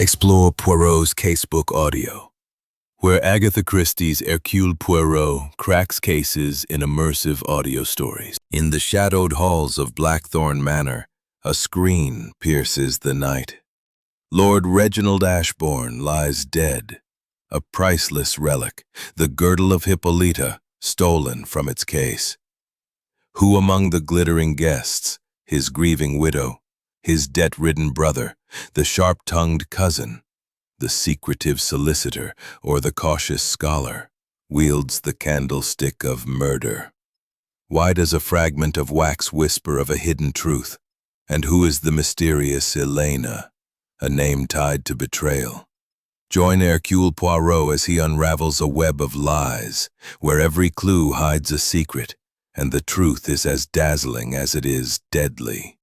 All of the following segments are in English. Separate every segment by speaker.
Speaker 1: Explore Poirot's Casebook Audio, where Agatha Christie's Hercule Poirot cracks cases in immersive audio stories. In the shadowed halls of Blackthorn Manor, a scream pierces the night. Lord Reginald Ashbourne lies dead, a priceless relic, the girdle of Hippolyta, stolen from its case. Who among the glittering guests, his grieving widow, his debt-ridden brother, the sharp-tongued cousin, the secretive solicitor, or the cautious scholar, wields the candlestick of murder? Why does a fragment of wax whisper of a hidden truth? And who is the mysterious Elena, a name tied to betrayal? Join Hercule Poirot as he unravels a web of lies, where every clue hides a secret, and the truth is as dazzling as it is deadly.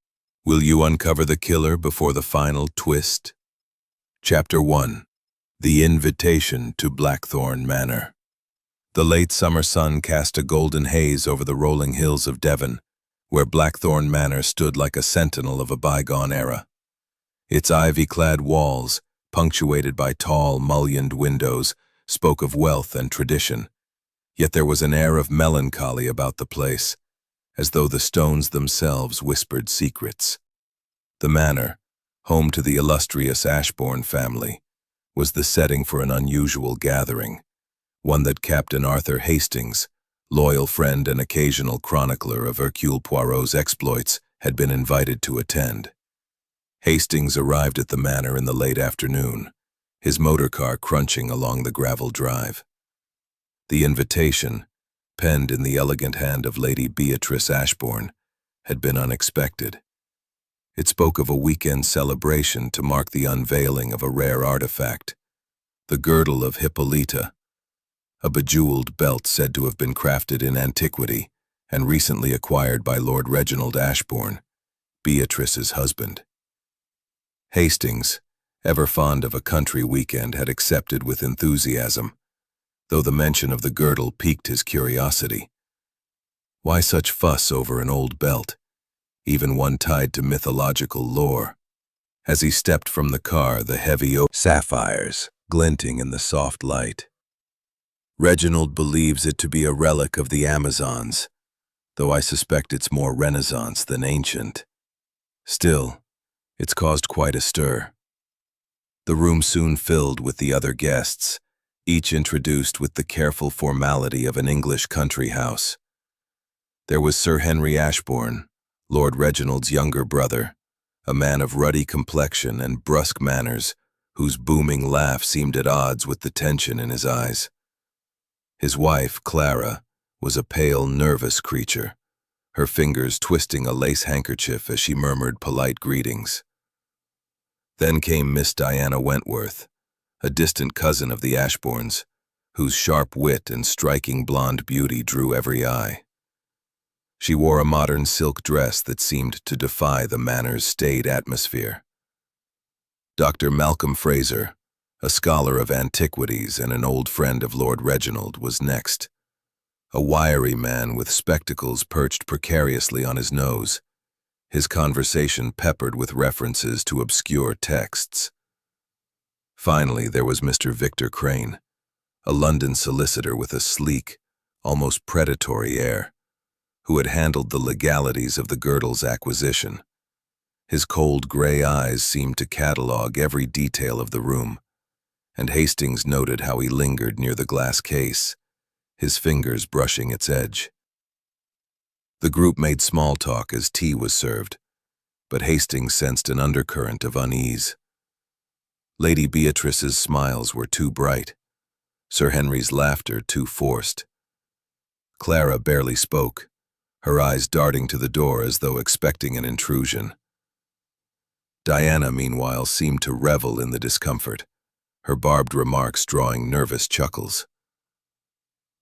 Speaker 1: Will you uncover the killer before the final twist? Chapter 1. The Invitation to Blackthorn Manor. The late summer sun cast a golden haze over the rolling hills of Devon, where Blackthorn Manor stood like a sentinel of a bygone era. Its ivy-clad walls, punctuated by tall, mullioned windows, spoke of wealth and tradition. Yet there was an air of melancholy about the place, as though the stones themselves whispered secrets. The manor, home to the illustrious Ashbourne family, was the setting for an unusual gathering, one that Captain Arthur Hastings, loyal friend and occasional chronicler of Hercule Poirot's exploits, had been invited to attend. Hastings arrived at the manor in the late afternoon, his motorcar crunching along the gravel drive. The invitation, penned in the elegant hand of Lady Beatrice Ashbourne, had been unexpected. It spoke of a weekend celebration to mark the unveiling of a rare artifact, the girdle of Hippolyta, a bejeweled belt said to have been crafted in antiquity and recently acquired by Lord Reginald Ashbourne, Beatrice's husband. Hastings, ever fond of a country weekend, had accepted with enthusiasm, though the mention of the girdle piqued his curiosity. Why such fuss over an old belt, even one tied to mythological lore? As he stepped from the car, the heavy sapphires glinting in the soft light. Reginald believes it to be a relic of the Amazons, though I suspect it's more Renaissance than ancient. Still, it's caused quite a stir. The room soon filled with the other guests, each introduced with the careful formality of an English country house. There was Sir Henry Ashbourne, Lord Reginald's younger brother, a man of ruddy complexion and brusque manners, whose booming laugh seemed at odds with the tension in his eyes. His wife, Clara, was a pale, nervous creature, her fingers twisting a lace handkerchief as she murmured polite greetings. Then came Miss Diana Wentworth, a distant cousin of the Ashbournes, whose sharp wit and striking blonde beauty drew every eye. She wore a modern silk dress that seemed to defy the manor's staid atmosphere. Dr. Malcolm Fraser, a scholar of antiquities and an old friend of Lord Reginald, was next, a wiry man with spectacles perched precariously on his nose, his conversation peppered with references to obscure texts. Finally, there was Mr. Victor Crane, a London solicitor with a sleek, almost predatory air, who had handled the legalities of the girdle's acquisition. His cold gray eyes seemed to catalogue every detail of the room, and Hastings noted how he lingered near the glass case, his fingers brushing its edge. The group made small talk as tea was served, but Hastings sensed an undercurrent of unease. Lady Beatrice's smiles were too bright, Sir Henry's laughter too forced. Clara barely spoke, her eyes darting to the door as though expecting an intrusion. Diana, meanwhile, seemed to revel in the discomfort, her barbed remarks drawing nervous chuckles.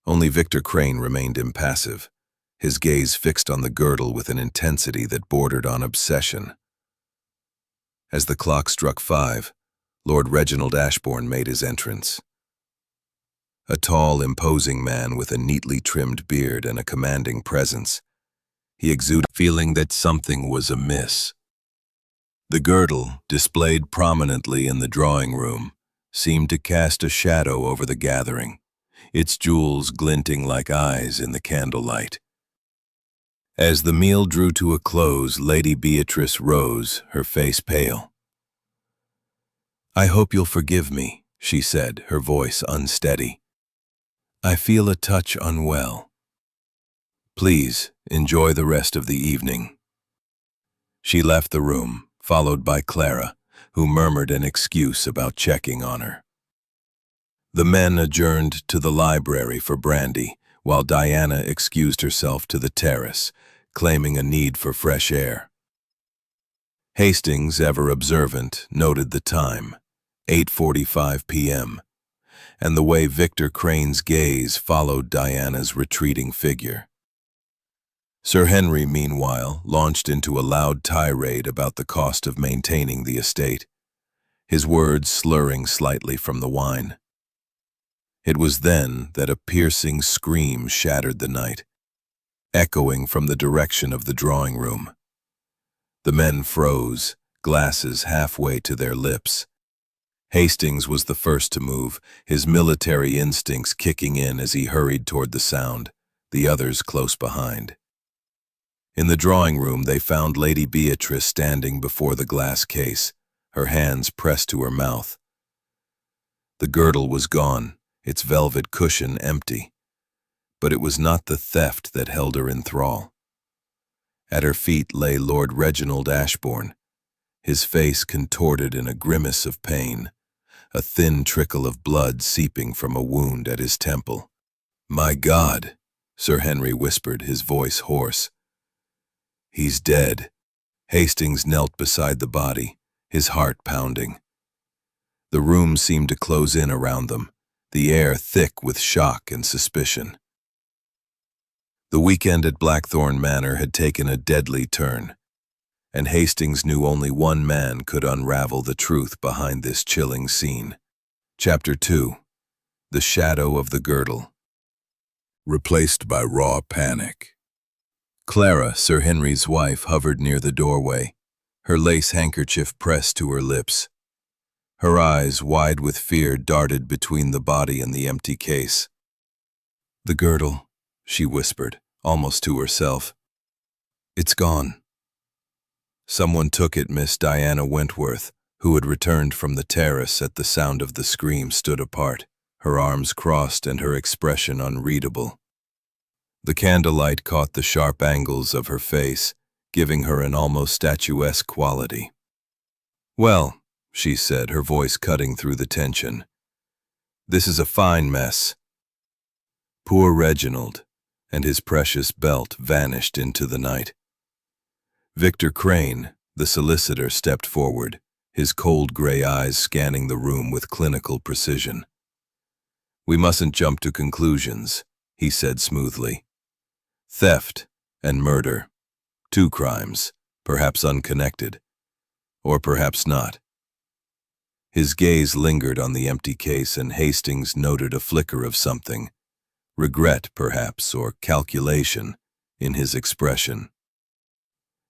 Speaker 1: Only Victor Crane remained impassive, his gaze fixed on the girdle with an intensity that bordered on obsession. As the clock struck 5, Lord Reginald Ashbourne made his entrance. A tall, imposing man with a neatly trimmed beard and a commanding presence, he exuded a feeling that something was amiss. The girdle, displayed prominently in the drawing room, seemed to cast a shadow over the gathering, its jewels glinting like eyes in the candlelight. As the meal drew to a close, Lady Beatrice rose, her face pale. "I hope you'll forgive me," she said, her voice unsteady. "I feel a touch unwell. Please, enjoy the rest of the evening." She left the room, followed by Clara, who murmured an excuse about checking on her. The men adjourned to the library for brandy, while Diana excused herself to the terrace, claiming a need for fresh air. Hastings, ever observant, noted the time, 8:45 p.m., and the way Victor Crane's gaze followed Diana's retreating figure. Sir Henry, meanwhile, launched into a loud tirade about the cost of maintaining the estate, his words slurring slightly from the wine. It was then that a piercing scream shattered the night, echoing from the direction of the drawing room. The men froze, glasses halfway to their lips. Hastings was the first to move, his military instincts kicking in as he hurried toward the sound, the others close behind. In the drawing room, they found Lady Beatrice standing before the glass case, her hands pressed to her mouth. The girdle was gone, its velvet cushion empty. But it was not the theft that held her in thrall. At her feet lay Lord Reginald Ashbourne, his face contorted in a grimace of pain, a thin trickle of blood seeping from a wound at his temple. "My God," Sir Henry whispered, his voice hoarse. "He's dead." Hastings knelt beside the body, his heart pounding. The room seemed to close in around them, the air thick with shock and suspicion. The weekend at Blackthorn Manor had taken a deadly turn, and Hastings knew only one man could unravel the truth behind this chilling scene. Chapter 2. The Shadow of the Girdle. Replaced by raw panic. Clara, Sir Henry's wife, hovered near the doorway, her lace handkerchief pressed to her lips. Her eyes, wide with fear, darted between the body and the empty case. "The girdle," she whispered, almost to herself. "It's gone." "Someone took it," Miss Diana Wentworth, who had returned from the terrace at the sound of the scream, stood apart, her arms crossed and her expression unreadable. The candlelight caught the sharp angles of her face, giving her an almost statuesque quality. "Well," she said, her voice cutting through the tension, "this is a fine mess." Poor Reginald, and his precious belt vanished into the night. Victor Crane, the solicitor, stepped forward, his cold gray eyes scanning the room with clinical precision. "We mustn't jump to conclusions," he said smoothly. "Theft and murder, two crimes, perhaps unconnected, or perhaps not." His gaze lingered on the empty case, and Hastings noted a flicker of something, regret perhaps, or calculation, in his expression.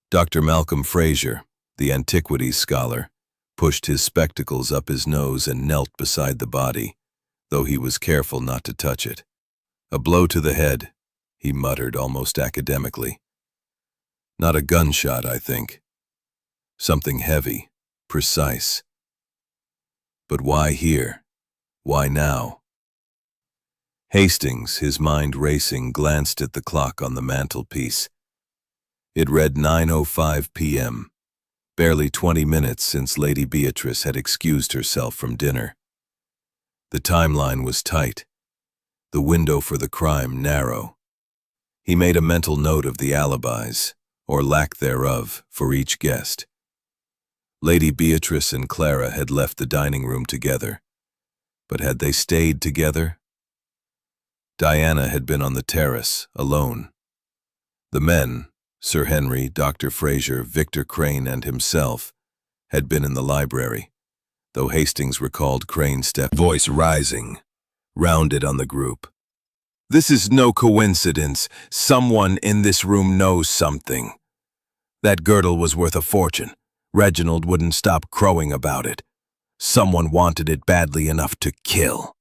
Speaker 1: Dr. Malcolm Fraser, the antiquities scholar, pushed his spectacles up his nose and knelt beside the body, though he was careful not to touch it. "A blow to the head," he muttered almost academically. "Not a gunshot, I think. Something heavy, precise. But why here? Why now?" Hastings, his mind racing, glanced at the clock on the mantelpiece. It read 9:05 p.m., barely 20 minutes since Lady Beatrice had excused herself from dinner. The timeline was tight, the window for the crime narrow. He made a mental note of the alibis, or lack thereof, for each guest. Lady Beatrice and Clara had left the dining room together, but had they stayed together? Diana had been on the terrace, alone. The men, Sir Henry, Dr. Fraser, Victor Crane, and himself, had been in the library, though Hastings recalled Crane's voice rising, rounded on the group. "This is no coincidence. Someone in this room knows something. That girdle was worth a fortune. Reginald wouldn't stop crowing about it. Someone wanted it badly enough to kill.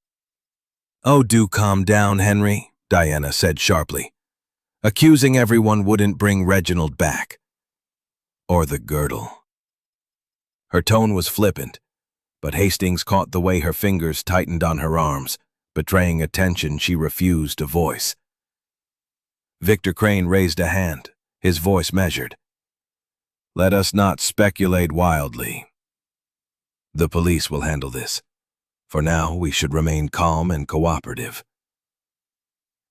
Speaker 1: "Oh, do calm down, Henry," Diana said sharply. "Accusing everyone wouldn't bring Reginald back. Or the girdle." Her tone was flippant, but Hastings caught the way her fingers tightened on her arms, betraying a tension she refused to voice. Victor Crane raised a hand, his voice measured. "Let us not speculate wildly. The police will handle this. For now, we should remain calm and cooperative."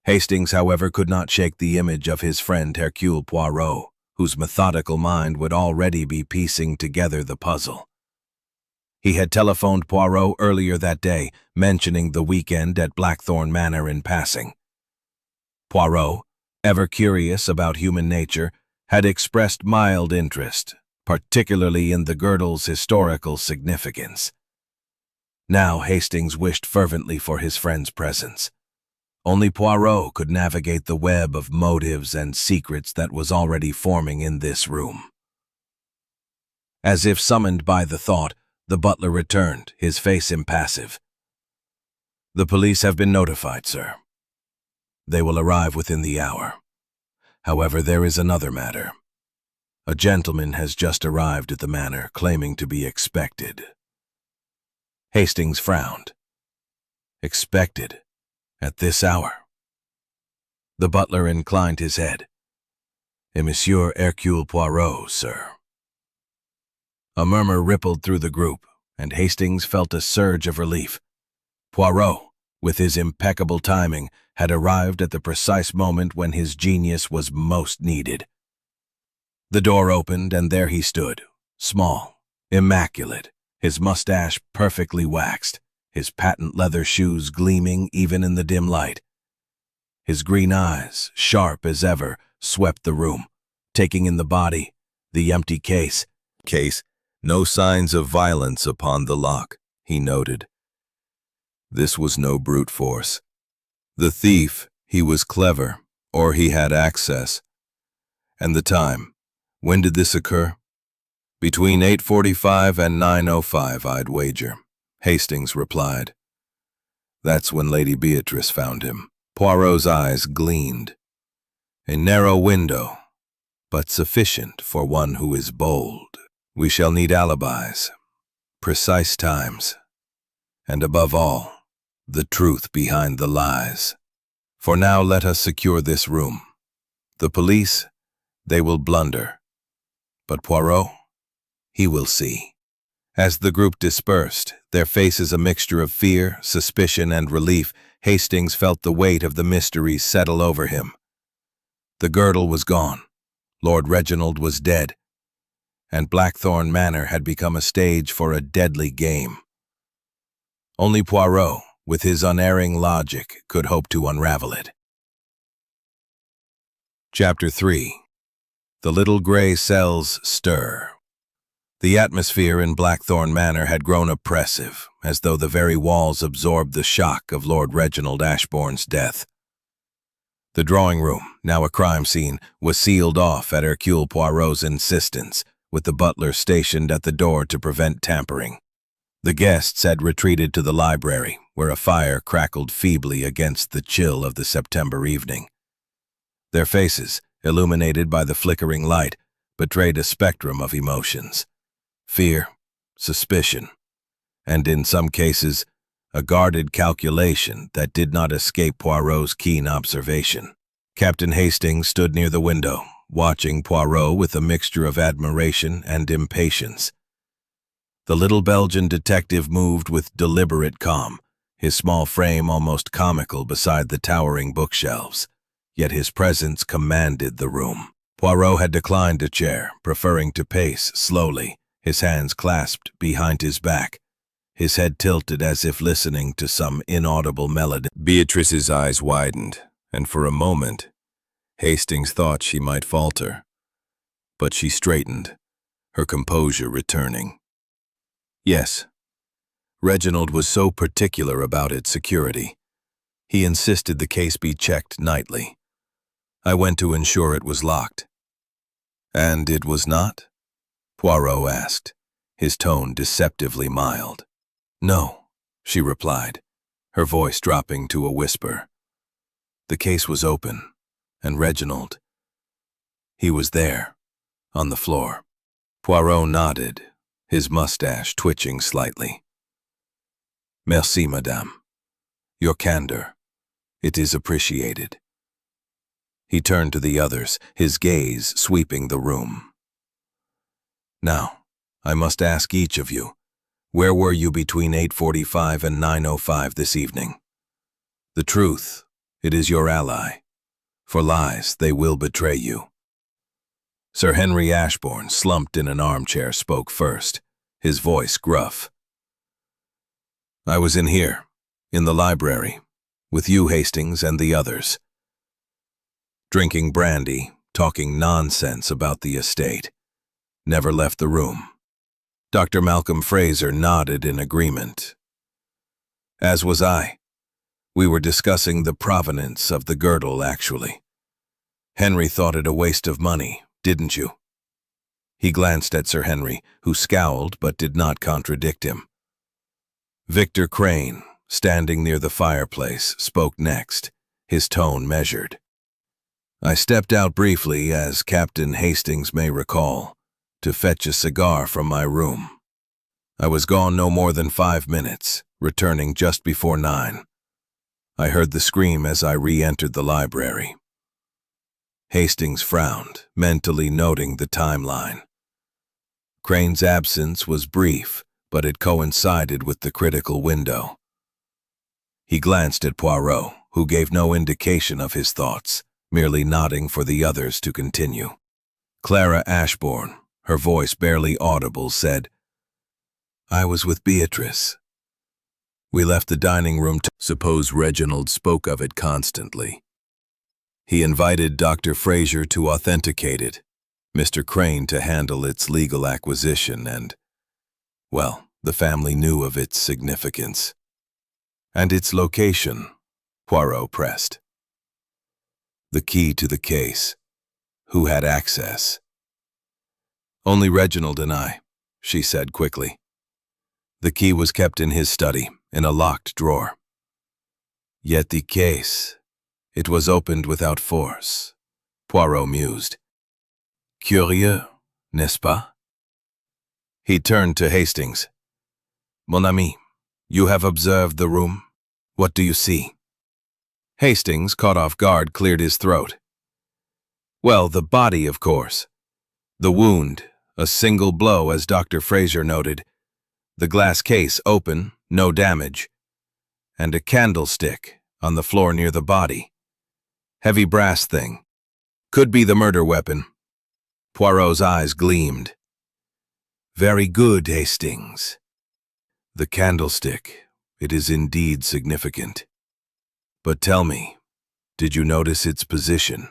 Speaker 1: Hastings, however, could not shake the image of his friend Hercule Poirot, whose methodical mind would already be piecing together the puzzle. He had telephoned Poirot earlier that day, mentioning the weekend at Blackthorn Manor in passing. Poirot, ever curious about human nature, had expressed mild interest, particularly in the girdle's historical significance. Now Hastings wished fervently for his friend's presence. Only Poirot could navigate the web of motives and secrets that was already forming in this room. As if summoned by the thought, the butler returned, his face impassive. "The police have been notified, sir. They will arrive within the hour. However, there is another matter. A gentleman has just arrived at the manor, claiming to be expected." Hastings frowned. Expected? At this hour? The butler inclined his head. "A Monsieur Hercule Poirot, sir." A murmur rippled through the group, and Hastings felt a surge of relief. Poirot, with his impeccable timing, had arrived at the precise moment when his genius was most needed. The door opened, and there he stood, small, immaculate, his mustache perfectly waxed, his patent leather shoes gleaming even in the dim light. His green eyes, sharp as ever, swept the room, taking in the body, the empty case. No signs of violence upon the lock, he noted. This was no brute force. The thief, he was clever, or he had access. And the time, when did this occur? Between 8:45 and 9:05, I'd wager, Hastings replied. That's when Lady Beatrice found him. Poirot's eyes gleamed. A narrow window, but sufficient for one who is bold. We shall need alibis, precise times, and above all, the truth behind the lies. For now, let us secure this room. The police, they will blunder. But Poirot, he will see. As the group dispersed, their faces a mixture of fear, suspicion, and relief, Hastings felt the weight of the mystery settle over him. The girdle was gone. Lord Reginald was dead. And Blackthorn Manor had become a stage for a deadly game. Only Poirot, with his unerring logic, could hope to unravel it. Chapter 3. The little gray cells stir. The atmosphere in Blackthorn Manor had grown oppressive, as though the very walls absorbed the shock of Lord Reginald Ashbourne's death. The drawing room, now a crime scene, was sealed off at Hercule Poirot's insistence, with the butler stationed at the door to prevent tampering. The guests had retreated to the library, where a fire crackled feebly against the chill of the September evening. Their faces, illuminated by the flickering light, betrayed a spectrum of emotions. Fear, suspicion, and in some cases, a guarded calculation that did not escape Poirot's keen observation. Captain Hastings stood near the window, watching Poirot with a mixture of admiration and impatience. The little Belgian detective moved with deliberate calm, his small frame almost comical beside the towering bookshelves, yet his presence commanded the room. Poirot had declined a chair, preferring to pace slowly, his hands clasped behind his back, his head tilted as if listening to some inaudible melody. Beatrice's eyes widened, and for a moment, Hastings thought she might falter. But she straightened, her composure returning. Yes, Reginald was so particular about its security. He insisted the case be checked nightly. I went to ensure it was locked. And it was not? Poirot asked, his tone deceptively mild. No, she replied, her voice dropping to a whisper. The case was open, and Reginald, he was there, on the floor. Poirot nodded, his mustache twitching slightly. Merci, madame. Your candor. It is appreciated. He turned to the others, his gaze sweeping the room. Now, I must ask each of you, where were you between 8:45 and 9:05 this evening? The truth, it is your ally. For lies, they will betray you. Sir Henry Ashbourne, slumped in an armchair, spoke first, his voice gruff. I was in here, in the library, with you, Hastings, and the others. Drinking brandy, talking nonsense about the estate. Never left the room. Dr. Malcolm Fraser nodded in agreement. As was I. We were discussing the provenance of the girdle, actually. Henry thought it a waste of money, didn't you? He glanced at Sir Henry, who scowled but did not contradict him. Victor Crane, standing near the fireplace, spoke next, his tone measured. I stepped out briefly, as Captain Hastings may recall, to fetch a cigar from my room. I was gone no more than 5 minutes, returning just before 9. I heard the scream as I re-entered the library. Hastings frowned, mentally noting the timeline. Crane's absence was brief, but it coincided with the critical window. He glanced at Poirot, who gave no indication of his thoughts, merely nodding for the others to continue. Clara Ashbourne, her voice barely audible, said, I was with Beatrice. We left the dining room to suppose Reginald spoke of it constantly. He invited Dr. Fraser to authenticate it, Mr. Crane to handle its legal acquisition, and, well, the family knew of its significance. And its location, Poirot pressed. The key to the case. Who had access? Only Reginald and I, she said quickly. The key was kept in his study, in a locked drawer. Yet the case, it was opened without force, Poirot mused. Curieux, n'est-ce pas? He turned to Hastings. Mon ami, you have observed the room. What do you see? Hastings, caught off guard, cleared his throat. Well, the body, of course. The wound, a single blow, as Dr. Fraser noted. The glass case open, no damage. And a candlestick on the floor near the body. Heavy brass thing. Could be the murder weapon. Poirot's eyes gleamed. Very good, Hastings. The candlestick, it is indeed significant. But tell me, did you notice its position?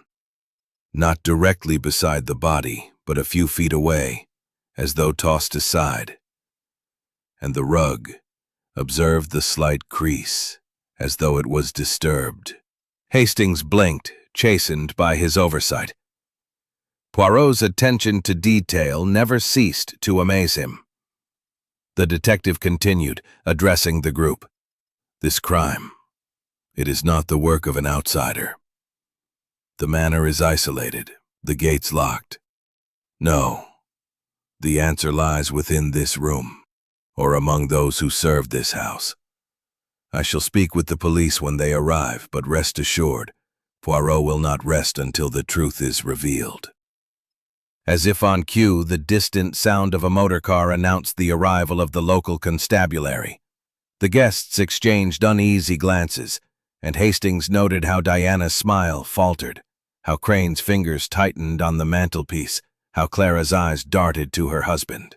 Speaker 1: Not directly beside the body, but a few feet away, as though tossed aside. And the rug, observed the slight crease, as though it was disturbed. Hastings blinked, chastened by his oversight. Poirot's attention to detail never ceased to amaze him. The detective continued, addressing the group. This crime, it is not the work of an outsider. The manor is isolated, the gates locked. No, the answer lies within this room, or among those who serve this house. I shall speak with the police when they arrive, but rest assured, Poirot will not rest until the truth is revealed. As if on cue, the distant sound of a motor car announced the arrival of the local constabulary. The guests exchanged uneasy glances, and Hastings noted how Diana's smile faltered, how Crane's fingers tightened on the mantelpiece, how Clara's eyes darted to her husband.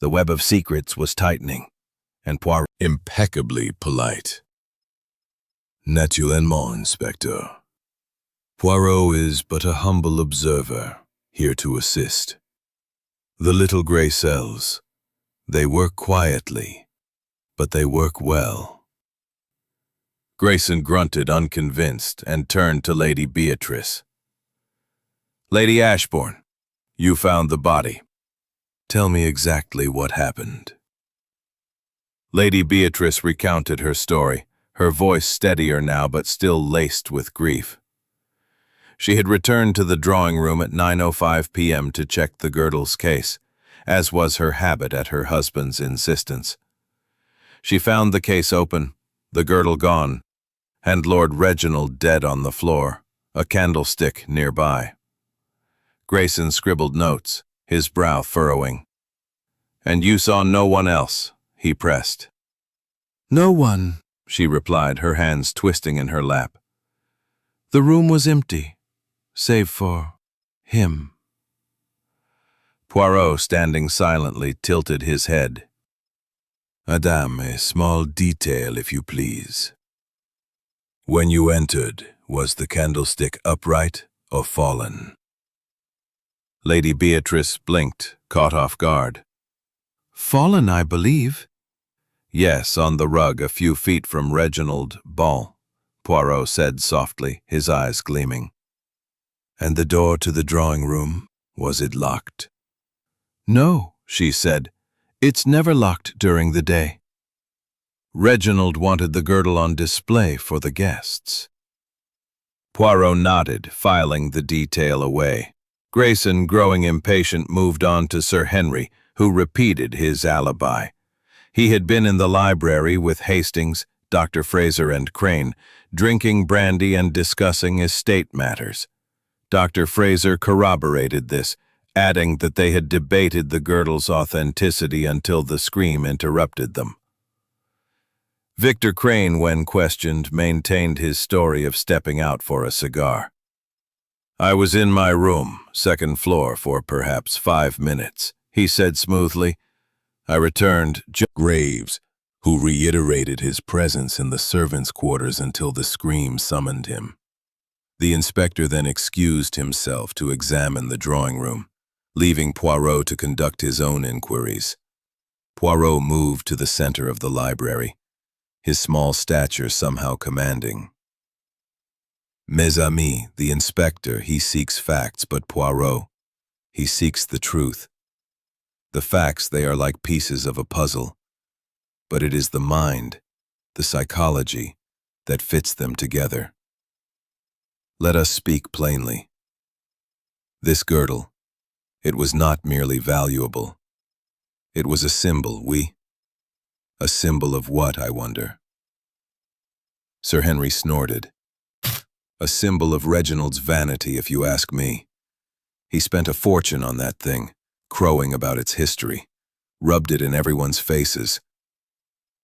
Speaker 1: The web of secrets was tightening, and Poirot, impeccably polite. Naturellement, Inspector. Poirot is but a humble observer, here to assist. The little gray cells, they work quietly, but they work well. Grayson grunted, unconvinced, and turned to Lady Beatrice. Lady Ashbourne, you found the body. Tell me exactly what happened." Lady Beatrice recounted her story, her voice steadier now but still laced with grief. She had returned to the drawing room at 9:05 p.m. to check the Girdles case, as was her habit at her husband's insistence. She found the case open, the girdle gone, and Lord Reginald dead on the floor, a candlestick nearby. Grayson scribbled notes, his brow furrowing. "And you saw no one else?" he pressed. "No one," she replied, her hands twisting in her lap. "The room was empty, save for him." Poirot, standing silently, tilted his head. "Madame, a small detail, if you please. When you entered, was the candlestick upright or fallen?" Lady Beatrice blinked, caught off guard. "Fallen, I believe." "Yes, on the rug a few feet from Reginald Ball," Poirot said softly, his eyes gleaming. "And the door to the drawing room, was it locked?" "No," she said. "It's never locked during the day." Reginald wanted the girdle on display for the guests. Poirot nodded, filing the detail away. Grayson, growing impatient, moved on to Sir Henry, who repeated his alibi. He had been in the library with Hastings, Dr. Fraser, and Crane, drinking brandy and discussing estate matters. Dr. Fraser corroborated this, adding that they had debated the girdle's authenticity until the scream interrupted them. Victor Crane, when questioned, maintained his story of stepping out for a cigar. "I was in my room, second floor, for perhaps 5 minutes," he said smoothly. "I returned." Graves, who reiterated his presence in the servants' quarters until the scream summoned him. The inspector then excused himself to examine the drawing room, leaving Poirot to conduct his own inquiries. Poirot moved to the center of the library, his small stature somehow commanding. "Mes amis, the inspector, he seeks facts, but Poirot, he seeks the truth. The facts, they are like pieces of a puzzle, but it is the mind, the psychology, that fits them together. Let us speak plainly. This girdle, it was not merely valuable. It was a symbol, oui? A symbol of what, I wonder?" Sir Henry snorted. "A symbol of Reginald's vanity, if you ask me. He spent a fortune on that thing, crowing about its history, rubbed it in everyone's faces."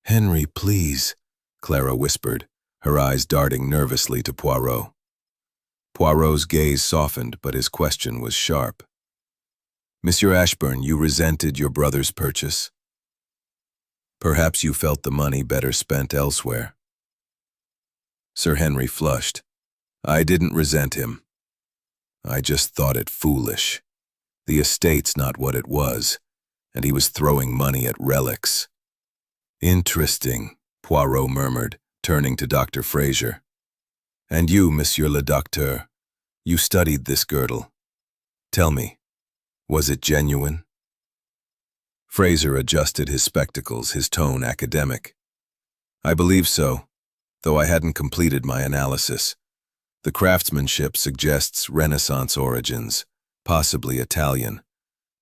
Speaker 1: "Henry, please," Clara whispered, her eyes darting nervously to Poirot. Poirot's gaze softened, but his question was sharp. "Monsieur Ashburn, you resented your brother's purchase? Perhaps you felt the money better spent elsewhere." Sir Henry flushed. "I didn't resent him. I just thought it foolish. The estate's not what it was, and he was throwing money at relics." "Interesting," Poirot murmured, turning to Dr. Fraser. "And you, Monsieur le Docteur, you studied this girdle. Tell me, was it genuine?" Fraser adjusted his spectacles, his tone academic. "I believe so, though I hadn't completed my analysis. The craftsmanship suggests Renaissance origins, possibly Italian,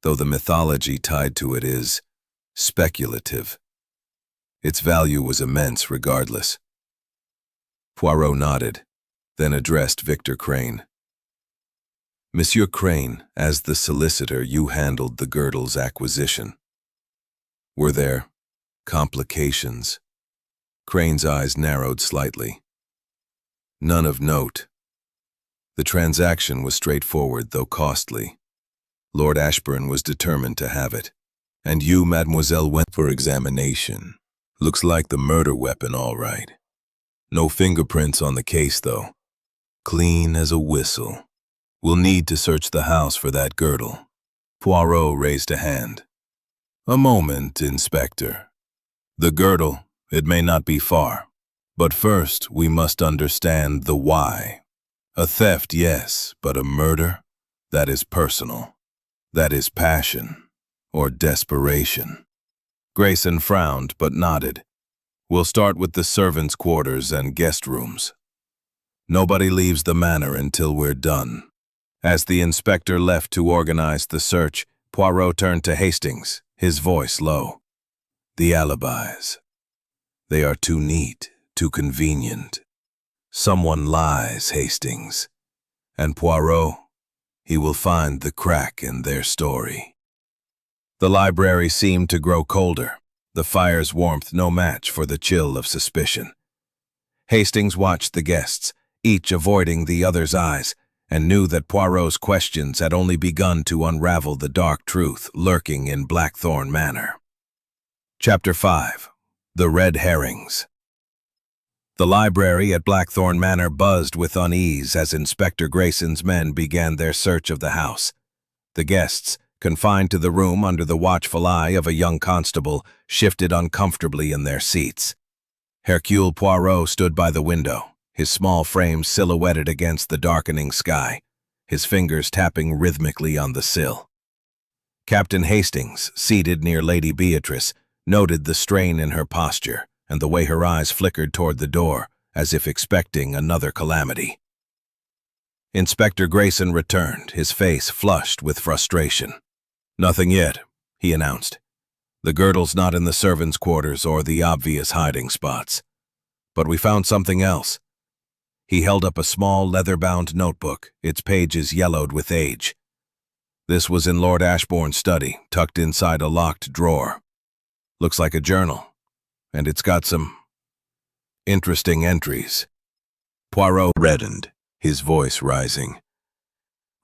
Speaker 1: though the mythology tied to it is speculative. Its value was immense regardless." Poirot nodded, then addressed Victor Crane. "Monsieur Crane, as the solicitor, you handled the girdle's acquisition. Were there complications?" Crane's eyes narrowed slightly. "None of note. The transaction was straightforward, though costly. Lord Ashburn was determined to have it. And you, mademoiselle, went for examination. Looks like the murder weapon, all right. No fingerprints on the case, though. Clean as a whistle. We'll need to search the house for that girdle." Poirot raised a hand. "A moment, Inspector. The girdle, it may not be far. But first, we must understand the why. A theft, yes, but a murder? That is personal. That is passion. or desperation? Grayson frowned but nodded. We'll start with the servants' quarters and guest rooms. Nobody leaves the manor until we're done. As the inspector left to organize the search, Poirot turned to Hastings, his voice low. The alibis. They are too neat, too convenient. Someone lies, Hastings. And Poirot, he will find the crack in their story. The library seemed to grow colder, the fire's warmth no match for the chill of suspicion. Hastings watched the guests, each avoiding the other's eyes, and knew that Poirot's questions had only begun to unravel the dark truth lurking in Blackthorn Manor. Chapter 5. The Red Herrings. The library at Blackthorn Manor buzzed with unease as Inspector Grayson's men began their search of the house. The guests, confined to the room under the watchful eye of a young constable, shifted uncomfortably in their seats. Hercule Poirot stood by the window, his small frame silhouetted against the darkening sky, his fingers tapping rhythmically on the sill. Captain Hastings, seated near Lady Beatrice, noted the strain in her posture and the way her eyes flickered toward the door, as if expecting another calamity. Inspector Grayson returned, his face flushed with frustration. "Nothing yet," he announced. "The girdle's not in the servants' quarters or the obvious hiding spots. But we found something else." He held up a small leather-bound notebook, its pages yellowed with age. This was in Lord Ashbourne's study, tucked inside a locked drawer. Looks like a journal, and it's got some interesting entries. Poirot reddened, his voice rising.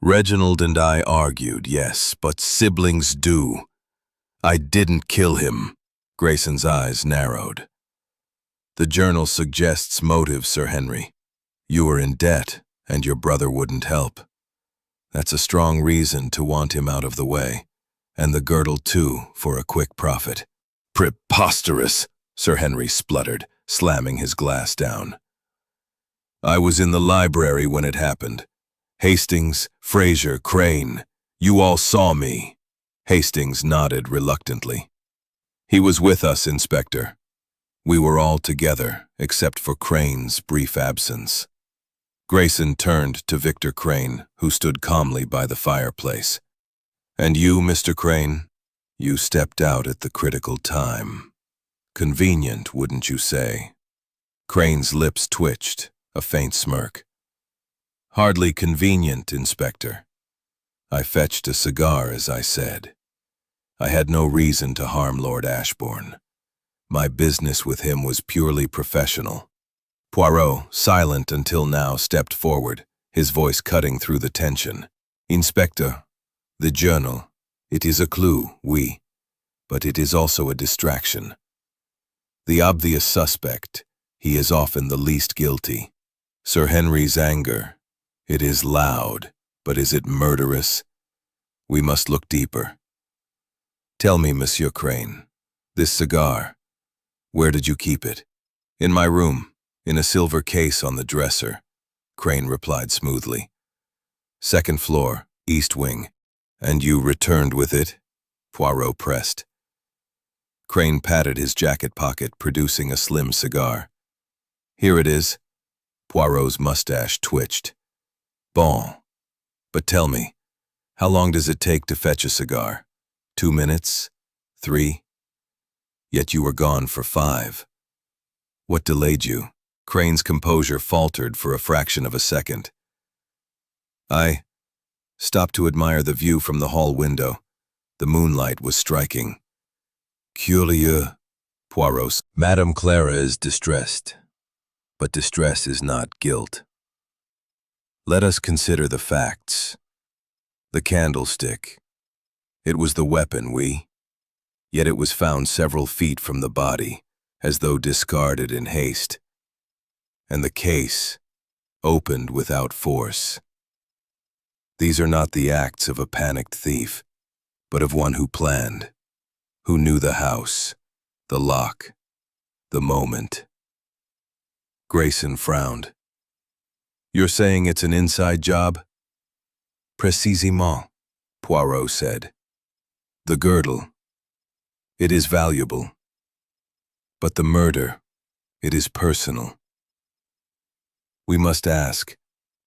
Speaker 1: "Reginald and I argued, yes, but siblings do. I didn't kill him." Grayson's eyes narrowed. "The journal suggests motive, Sir Henry. You were in debt, and your brother wouldn't help. That's a strong reason to want him out of the way, and the girdle too, for a quick profit." "Preposterous," Sir Henry spluttered, slamming his glass down. "I was in the library when it happened. Hastings, Fraser, Crane, you all saw me." Hastings nodded reluctantly. "He was with us, Inspector. We were all together, except for Crane's brief absence." Grayson turned to Victor Crane, who stood calmly by the fireplace. "And you, Mr. Crane? You stepped out at the critical time. Convenient, wouldn't you say?" Crane's lips twitched, a faint smirk. "Hardly convenient, Inspector. I fetched a cigar, as I said. I had no reason to harm Lord Ashbourne. My business with him was purely professional." Poirot, silent until now, stepped forward, his voice cutting through the tension. "Inspector, the journal, it is a clue, oui, but it is also a distraction. The obvious suspect, he is often the least guilty. Sir Henry's anger, it is loud, but is it murderous? We must look deeper. Tell me, Monsieur Crane, this cigar, where did you keep it?" "In my room, in a silver case on the dresser," Crane replied smoothly. "Second floor, east wing." "And you returned with it?" Poirot pressed. Crane patted his jacket pocket, producing a slim cigar. "Here it is." Poirot's mustache twitched. "Bon. But tell me, how long does it take to fetch a cigar? 2 minutes? 3? Yet you were gone for 5. What delayed you?" Crane's composure faltered for a fraction of a second. "I stopped to admire the view from the hall window. The moonlight was striking." "Curieux," Poirot. "Madame Clara is distressed, but distress is not guilt. Let us consider the facts. The candlestick. It was the weapon, oui. Yet it was found several feet from the body, as though discarded in haste. And the case, opened without force. These are not the acts of a panicked thief, but of one who planned, who knew the house, the lock, the moment." Grayson frowned. "You're saying it's an inside job?" "Précisément," Poirot said. The girdle, it is valuable. But the murder, it is personal. We must ask,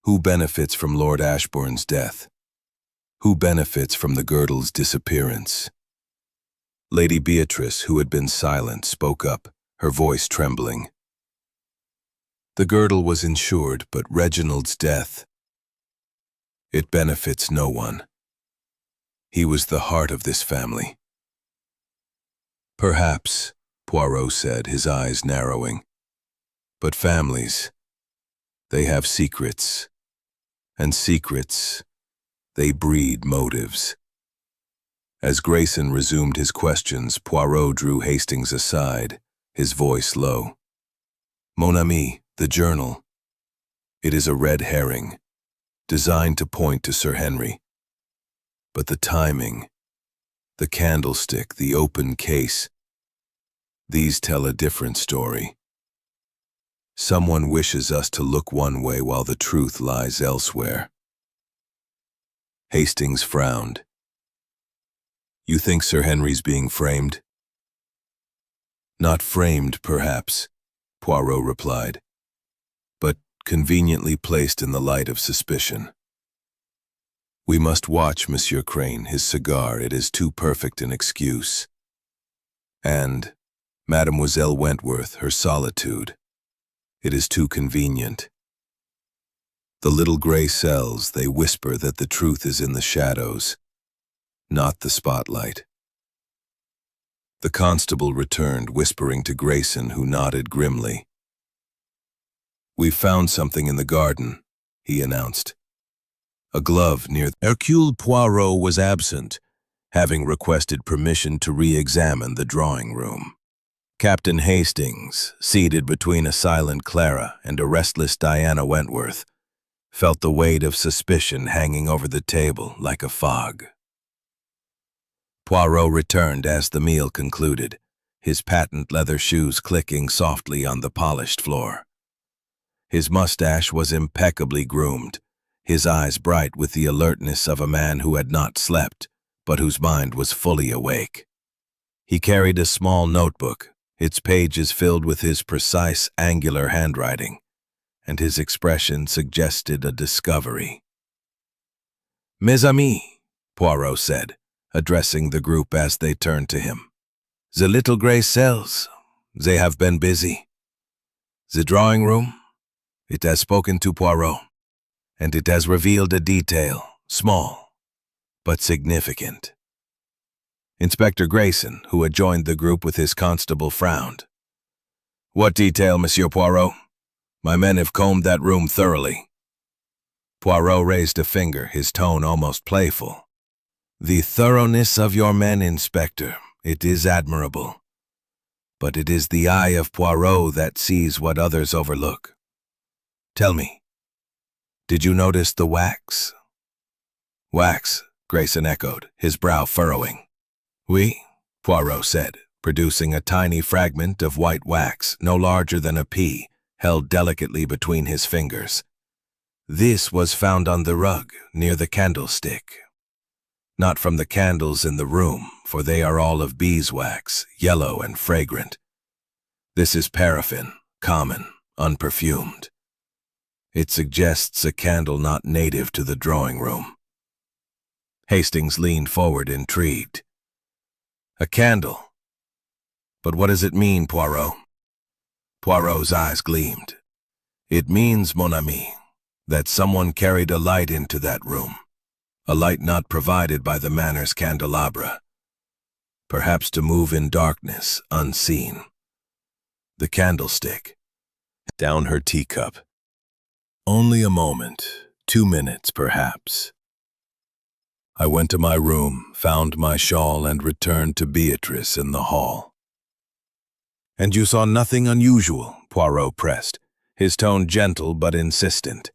Speaker 1: who benefits from Lord Ashbourne's death? Who benefits from the girdle's disappearance? Lady Beatrice, who had been silent, spoke up, her voice trembling. The girdle was insured, but Reginald's death, it benefits no one. He was the heart of this family. Perhaps, Poirot said, his eyes narrowing. But families, they have secrets. And secrets, they breed motives. As Grayson resumed his questions, Poirot drew Hastings aside, his voice low. Mon ami, the journal. It is a red herring, designed to point to Sir Henry. But the timing, the candlestick, the open case, these tell a different story. Someone wishes us to look one way while the truth lies elsewhere. Hastings frowned. You think Sir Henry's being framed? Not framed, perhaps, Poirot replied, but conveniently placed in the light of suspicion. We must watch Monsieur Crane, his cigar, it is too perfect an excuse. And Mademoiselle Wentworth, her solitude, it is too convenient. The little gray cells, they whisper that the truth is in the shadows, not the spotlight. The constable returned, whispering to Grayson, who nodded grimly. We've found something in the garden, he announced. A glove near Hercule Poirot was absent, having requested permission to re-examine the drawing room. Captain Hastings, seated between a silent Clara and a restless Diana Wentworth, felt the weight of suspicion hanging over the table like a fog. Poirot returned as the meal concluded, his patent leather shoes clicking softly on the polished floor. His mustache was impeccably groomed, his eyes bright with the alertness of a man who had not slept, but whose mind was fully awake. He carried a small notebook, its pages filled with his precise, angular handwriting, and his expression suggested a discovery. Mes amis, Poirot said, addressing the group as they turned to him. The little gray cells, they have been busy. The drawing room, it has spoken to Poirot, and it has revealed a detail, small, but significant. Inspector Grayson, who had joined the group with his constable, frowned. What detail, Monsieur Poirot? My men have combed that room thoroughly. Poirot raised a finger, his tone almost playful. The thoroughness of your men, Inspector, it is admirable. But it is the eye of Poirot that sees what others overlook. Tell me, did you notice the wax? Wax, Grayson echoed, his brow furrowing. Oui, Poirot said, producing a tiny fragment of white wax, no larger than a pea, held delicately between his fingers. This was found on the rug, near the candlestick. Not from the candles in the room, for they are all of beeswax, yellow and fragrant. This is paraffin, common, unperfumed. It suggests a candle not native to the drawing room. Hastings leaned forward, intrigued. A candle? But what does it mean, Poirot? Poirot's eyes gleamed. It means, mon ami, that someone carried a light into that room, a light not provided by the manor's candelabra, perhaps to move in darkness, unseen. The candlestick. Down her teacup. Only a moment, 2 minutes perhaps. I went to my room, found my shawl, and returned to Beatrice in the hall. And you saw nothing unusual, Poirot pressed, his tone gentle but insistent.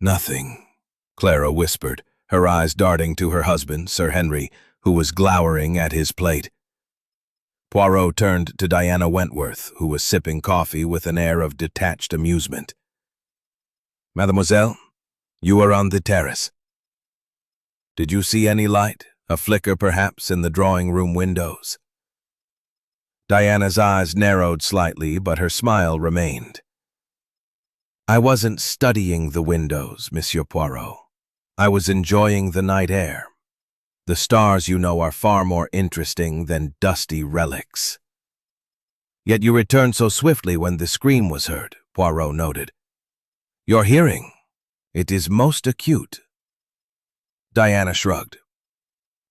Speaker 1: Nothing, Clara whispered, her eyes darting to her husband, Sir Henry, who was glowering at his plate. Poirot turned to Diana Wentworth, who was sipping coffee with an air of detached amusement. Mademoiselle, you are on the terrace. Did you see any light, A flicker, perhaps, in the drawing-room windows. Diana's eyes narrowed slightly, but her smile remained. I wasn't studying the windows, Monsieur Poirot. I was enjoying the night air. The stars, you know, are far more interesting than dusty relics. Yet you returned so swiftly when the scream was heard, Poirot noted. Your hearing, it is most acute. Diana shrugged.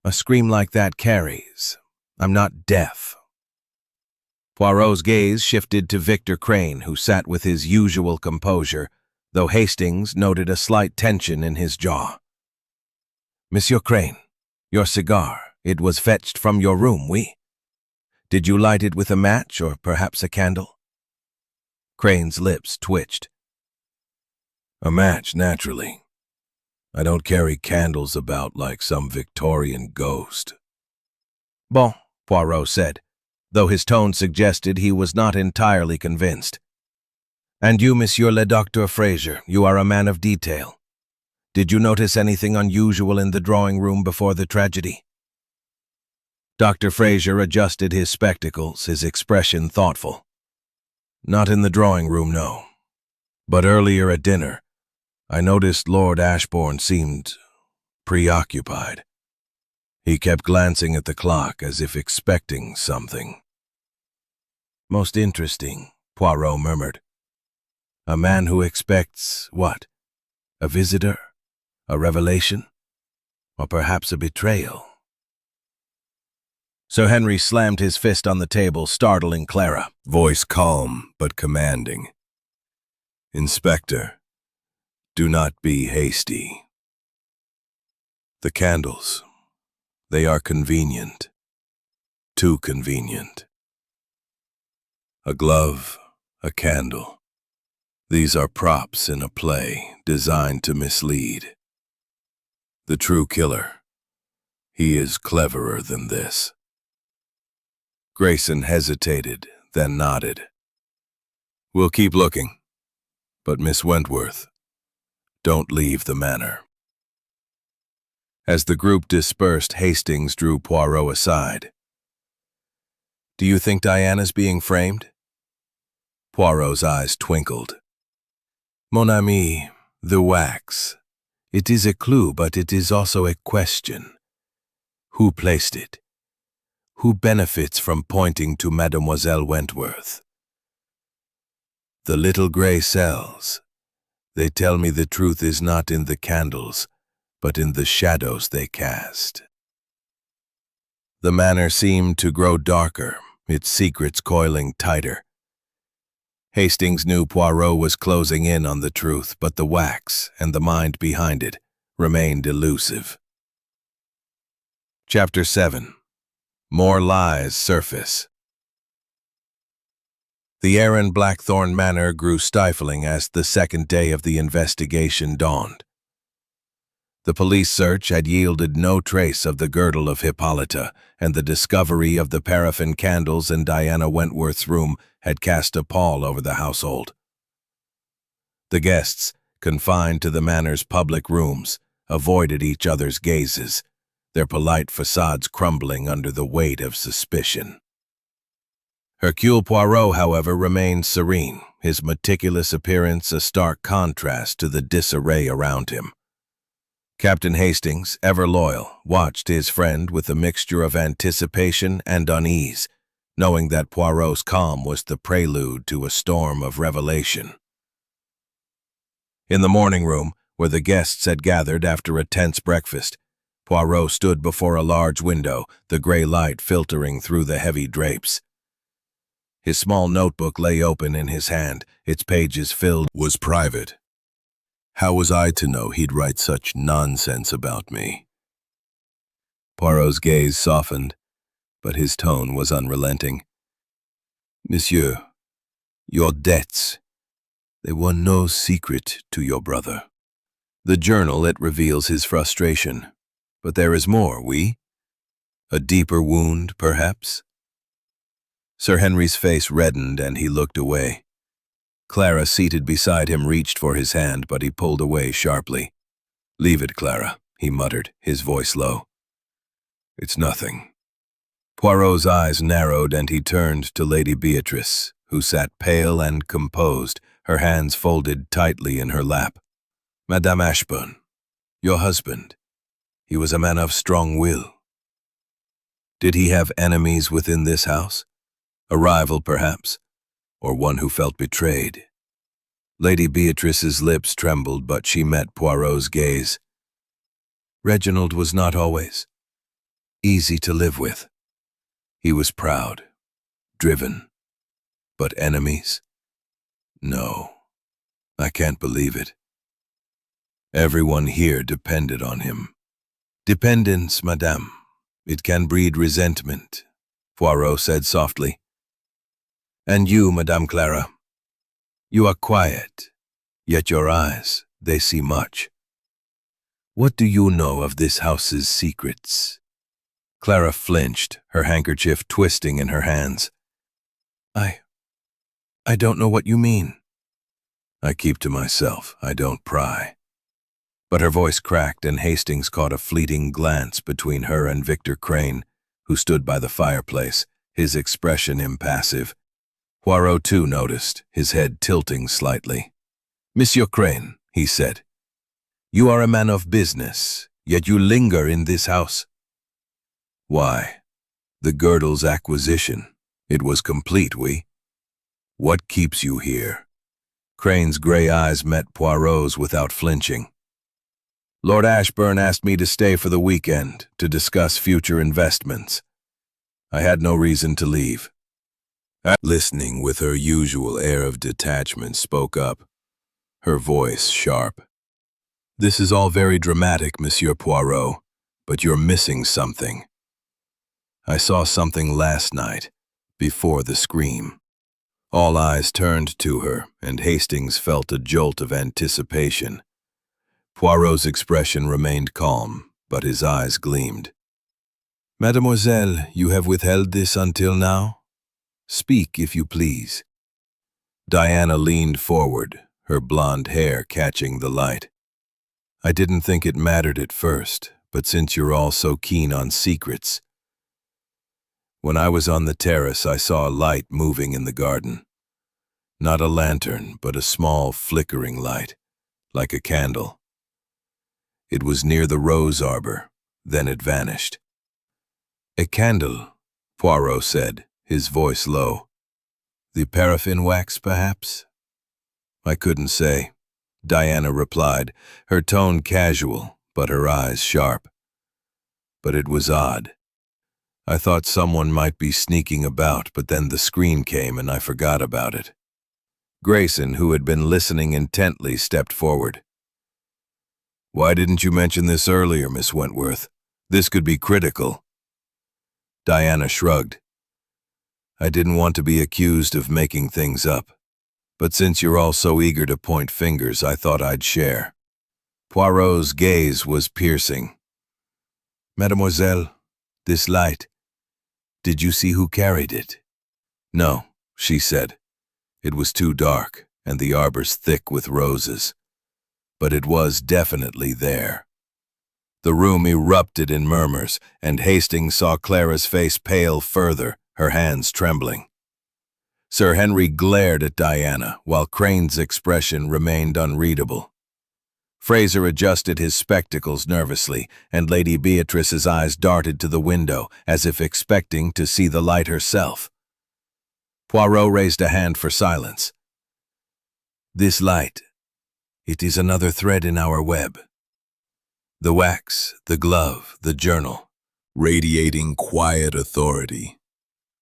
Speaker 1: A scream like that carries. I'm not deaf. Poirot's gaze shifted to Victor Crane, who sat with his usual composure, though Hastings noted a slight tension in his jaw. Monsieur Crane, your cigar, it was fetched from your room, oui? Did you light it with a match or perhaps a candle? Crane's lips twitched. A match, naturally. I don't carry candles about like some Victorian ghost. Bon, Poirot said, though his tone suggested he was not entirely convinced. And you, Monsieur le Docteur Fraser, you are a man of detail. Did you notice anything unusual in the drawing-room before the tragedy? Dr. Fraser adjusted his spectacles, his expression thoughtful. Not in the drawing-room, no. But earlier at dinner, I noticed Lord Ashbourne seemed preoccupied. He kept glancing at the clock as if expecting something. Most interesting, Poirot murmured. A man who expects what? A visitor? A revelation? Or perhaps a betrayal? Sir Henry slammed his fist on the table, startling Clara. Voice calm but commanding. Inspector, do not be hasty. The candles, they are convenient. Too convenient. A glove, a candle. These are props in a play designed to mislead. The true killer, he is cleverer than this. Grayson hesitated, then nodded. We'll keep looking. But Miss Wentworth, don't leave the manor. As the group dispersed, Hastings drew Poirot aside. Do you think Diana's being framed? Poirot's eyes twinkled. Mon ami, the wax. It is a clue, but it is also a question. Who placed it? Who benefits from pointing to Mademoiselle Wentworth? The little gray cells. They tell me the truth is not in the candles, but in the shadows they cast. The manor seemed to grow darker, its secrets coiling tighter. Hastings knew Poirot was closing in on the truth, but the wax and the mind behind it remained elusive. Chapter 7. More lies surface. The air in Blackthorn Manor grew stifling as the second day of the investigation dawned. The police search had yielded no trace of the girdle of Hippolyta, and the discovery of the paraffin candles in Diana Wentworth's room had cast a pall over the household. The guests, confined to the manor's public rooms, avoided each other's gazes, their polite facades crumbling under the weight of suspicion. Hercule Poirot, however, remained serene, his meticulous appearance a stark contrast to the disarray around him. Captain Hastings, ever loyal, watched his friend with a mixture of anticipation and unease, knowing that Poirot's calm was the prelude to a storm of revelation. In the morning room, where the guests had gathered after a tense breakfast, Poirot stood before a large window, the gray light filtering through the heavy drapes. His small notebook lay open in his hand, its pages filled. Was private. How was I to know he'd write such nonsense about me? Poirot's gaze softened, but his tone was unrelenting. Monsieur, your debts, they were no secret to your brother. The journal, it reveals his frustration. But there is more, oui? A deeper wound, perhaps? Sir Henry's face reddened and he looked away. Clara, seated beside him, reached for his hand, but he pulled away sharply. Leave it, Clara, he muttered, his voice low. It's nothing. Poirot's eyes narrowed and he turned to Lady Beatrice, who sat pale and composed, her hands folded tightly in her lap. Madame Ashburn, your husband, he was a man of strong will. Did he have enemies within this house? A rival, perhaps, or one who felt betrayed? Lady Beatrice's lips trembled, but she met Poirot's gaze. Reginald was not always easy to live with. He was proud, driven, but enemies? No, I can't believe it. Everyone here depended on him. Dependence, madame. It can breed resentment, Poirot said softly. And you, Madame Clara, you are quiet, yet your eyes, they see much. What do you know of this house's secrets? Clara flinched, her handkerchief twisting in her hands. I don't know what you mean. I keep to myself, I don't pry. But her voice cracked and Hastings caught a fleeting glance between her and Victor Crane, who stood by the fireplace, his expression impassive. Poirot too noticed, his head tilting slightly. Monsieur Crane, he said, you are a man of business, yet you linger in this house. Why? The girdle's acquisition. It was complete, oui? What keeps you here? Crane's gray eyes met Poirot's without flinching. Lord Ashburn asked me to stay for the weekend to discuss future investments. I had no reason to leave. Listening with her usual air of detachment, spoke up, her voice sharp. This is all very dramatic, Monsieur Poirot, but you're missing something. I saw something last night, before the scream. All eyes turned to her, and Hastings felt a jolt of anticipation. Poirot's expression remained calm, but his eyes gleamed. Mademoiselle, you have withheld this until now? Speak, if you please. Diana leaned forward, her blonde hair catching the light. I didn't think it mattered at first, but since you're all so keen on secrets. When I was on the terrace, I saw a light moving in the garden. Not a lantern, but a small flickering light, like a candle. It was near the rose arbor, then it vanished. A candle, Poirot said, his voice low. The paraffin wax, perhaps? I couldn't say, Diana replied, her tone casual, but her eyes sharp. But it was odd. I thought someone might be sneaking about, but then the scream came and I forgot about it. Grayson, who had been listening intently, stepped forward. Why didn't you mention this earlier, Miss Wentworth? This could be critical. Diana shrugged. I didn't want to be accused of making things up, but since you're all so eager to point fingers, I thought I'd share. Poirot's gaze was piercing. Mademoiselle, this light, did you see who carried it? No, she said. It was too dark, and the arbor's thick with roses. But it was definitely there. The room erupted in murmurs, and Hastings saw Clara's face pale further, her hands trembling. Sir Henry glared at Diana, while Crane's expression remained unreadable. Fraser adjusted his spectacles nervously, and Lady Beatrice's eyes darted to the window, as if expecting to see the light herself. Poirot raised a hand for silence. This light, it is another thread in our web. The wax, the glove, the journal, radiating quiet authority,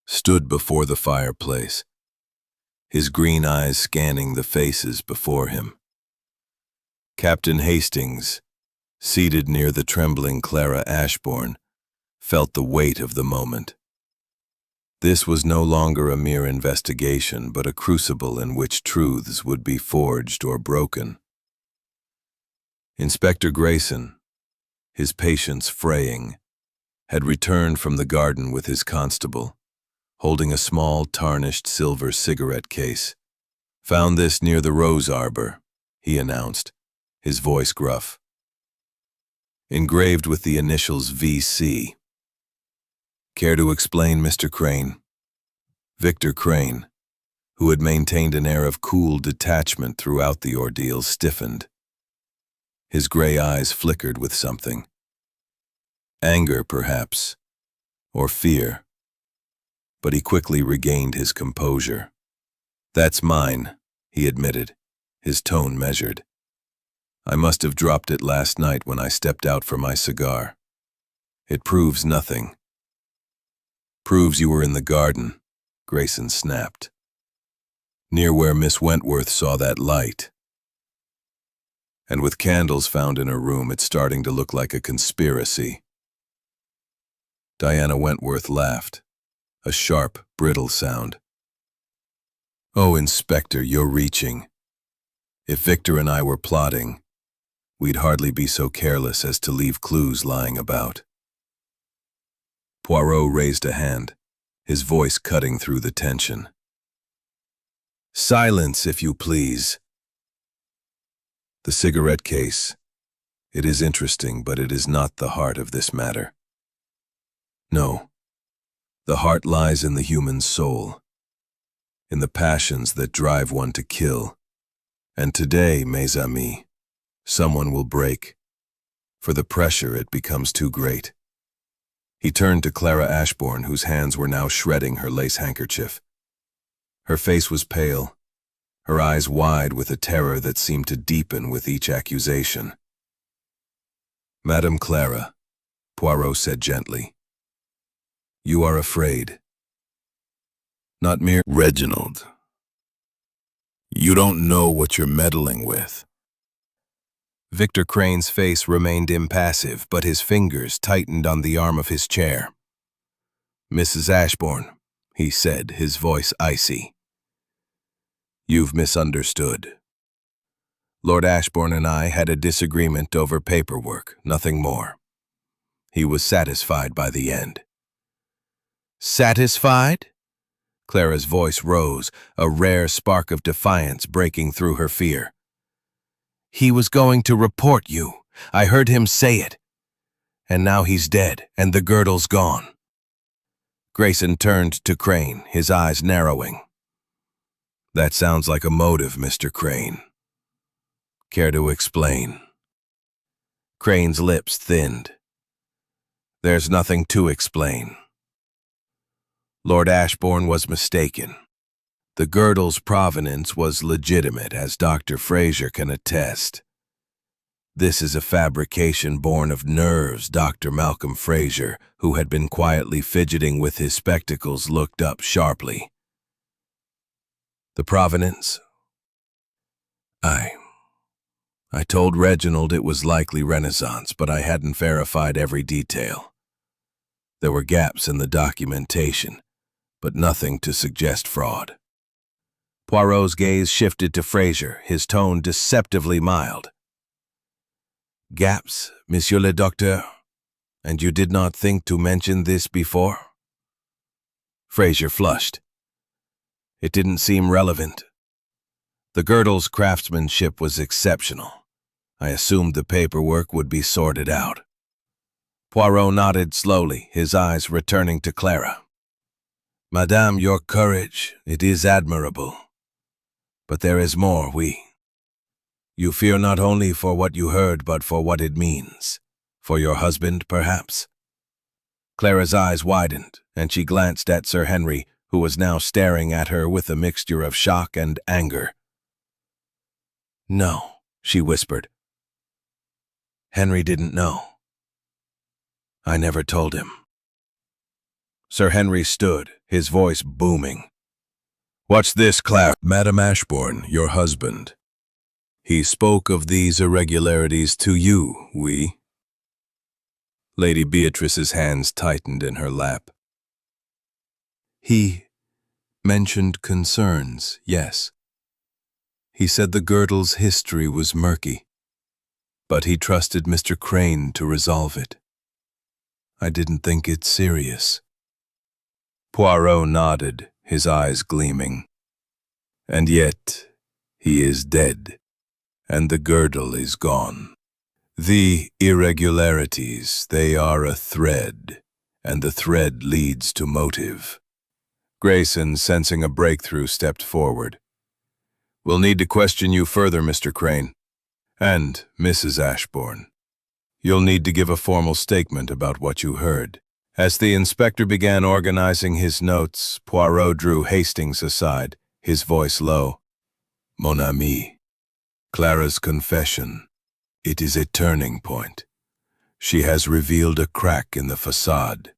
Speaker 1: stood before the fireplace, his green eyes scanning the faces before him. Captain Hastings, seated near the trembling Clara Ashbourne, felt the weight of the moment. This was no longer a mere investigation, but a crucible in which truths would be forged or broken. Inspector Grayson, his patience fraying, had returned from the garden with his constable, holding a small tarnished silver cigarette case. Found this near the rose arbor, he announced, his voice gruff. Engraved with the initials VC. Care to explain, Mr. Crane? Victor Crane, who had maintained an air of cool detachment throughout the ordeal, stiffened. His gray eyes flickered with something. Anger, perhaps, or fear. But he quickly regained his composure. "That's mine," he admitted, his tone measured. "I must have dropped it last night when I stepped out for my cigar. It proves nothing." "Proves you were in the garden," Grayson snapped. "Near where Miss Wentworth saw that light. And with candles found in her room, it's starting to look like a conspiracy." Diana Wentworth laughed, a sharp, brittle sound. "Oh, Inspector, you're reaching. If Victor and I were plotting, we'd hardly be so careless as to leave clues lying about." Poirot raised a hand, his voice cutting through the tension. "Silence, if you please. The cigarette case. It is interesting, but it is not the heart of this matter. No, the heart lies in the human soul, in the passions that drive one to kill. And today, mes amis, someone will break. For the pressure, it becomes too great." He turned to Clara Ashbourne, whose hands were now shredding her lace handkerchief. Her face was pale, her eyes wide with a terror that seemed to deepen with each accusation. "Madame Clara," Poirot said gently, "you are afraid. Not mere Reginald. You don't know what you're meddling with." Victor Crane's face remained impassive, but his fingers tightened on the arm of his chair. "Mrs. Ashbourne," he said, his voice icy, "you've misunderstood. Lord Ashbourne and I had a disagreement over paperwork, nothing more. He was satisfied by the end." "Satisfied?" Clara's voice rose, a rare spark of defiance breaking through her fear. "He was going to report you. I heard him say it. And now he's dead, and the girdle's gone." Grayson turned to Crane, his eyes narrowing. "That sounds like a motive, Mr. Crane. Care to explain?" Crane's lips thinned. "There's nothing to explain. Lord Ashbourne was mistaken. The girdle's provenance was legitimate, as Dr. Fraser can attest. This is a fabrication born of nerves." Dr. Malcolm Fraser, who had been quietly fidgeting with his spectacles, looked up sharply. "The provenance? I told Reginald it was likely Renaissance, but I hadn't verified every detail. There were gaps in the documentation, but nothing to suggest fraud." Poirot's gaze shifted to Fraser, his tone deceptively mild. "Gaps, Monsieur le Docteur? And you did not think to mention this before?" Fraser flushed. "It didn't seem relevant. The girdle's craftsmanship was exceptional. I assumed the paperwork would be sorted out." Poirot nodded slowly, his eyes returning to Clara. "Madame, your courage, it is admirable. But there is more, You fear not only for what you heard, but for what it means. For your husband, perhaps?" Clara's eyes widened, and she glanced at Sir Henry, who was now staring at her with a mixture of shock and anger. "No," she whispered. "Henry didn't know. I never told him." Sir Henry stood, his voice booming. "What's this, Clara?" "Madame Ashbourne, your husband. He spoke of these irregularities to you, oui?" Lady Beatrice's hands tightened in her lap. "He mentioned concerns, yes. He said the girdle's history was murky, but he trusted Mr. Crane to resolve it. I didn't think it serious." Poirot nodded, his eyes gleaming. "And yet, he is dead, and the girdle is gone. The irregularities, they are a thread, and the thread leads to motive. Grayson, sensing a breakthrough, stepped forward. "We'll need to question you further, Mr. Crane. And, Mrs. Ashbourne. You'll need to give a formal statement about what you heard." As the inspector began organizing his notes, Poirot drew Hastings aside, his voice low. "Mon ami, Clara's confession. It is a turning point. She has revealed a crack in the facade,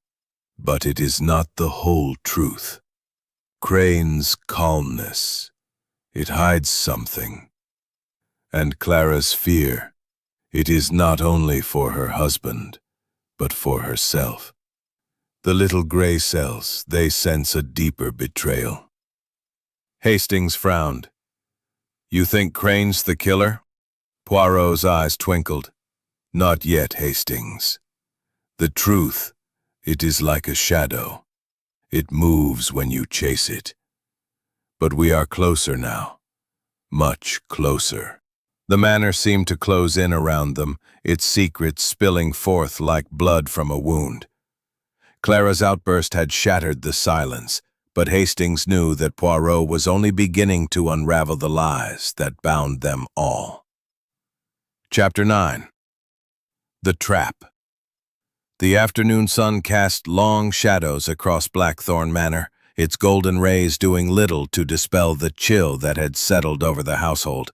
Speaker 1: but it is not the whole truth. Crane's calmness. It hides something. And Clara's fear. It is not only for her husband, but for herself. The little gray cells, they sense a deeper betrayal." Hastings frowned. "You think Crane's the killer?" Poirot's eyes twinkled. "Not yet, Hastings. The truth, it is like a shadow. It moves when you chase it. But we are closer now. Much closer." The manor seemed to close in around them, its secrets spilling forth like blood from a wound. Clara's outburst had shattered the silence, but Hastings knew that Poirot was only beginning to unravel the lies that bound them all. Chapter 9. The Trap. The afternoon sun cast long shadows across Blackthorn Manor, its golden rays doing little to dispel the chill that had settled over the household.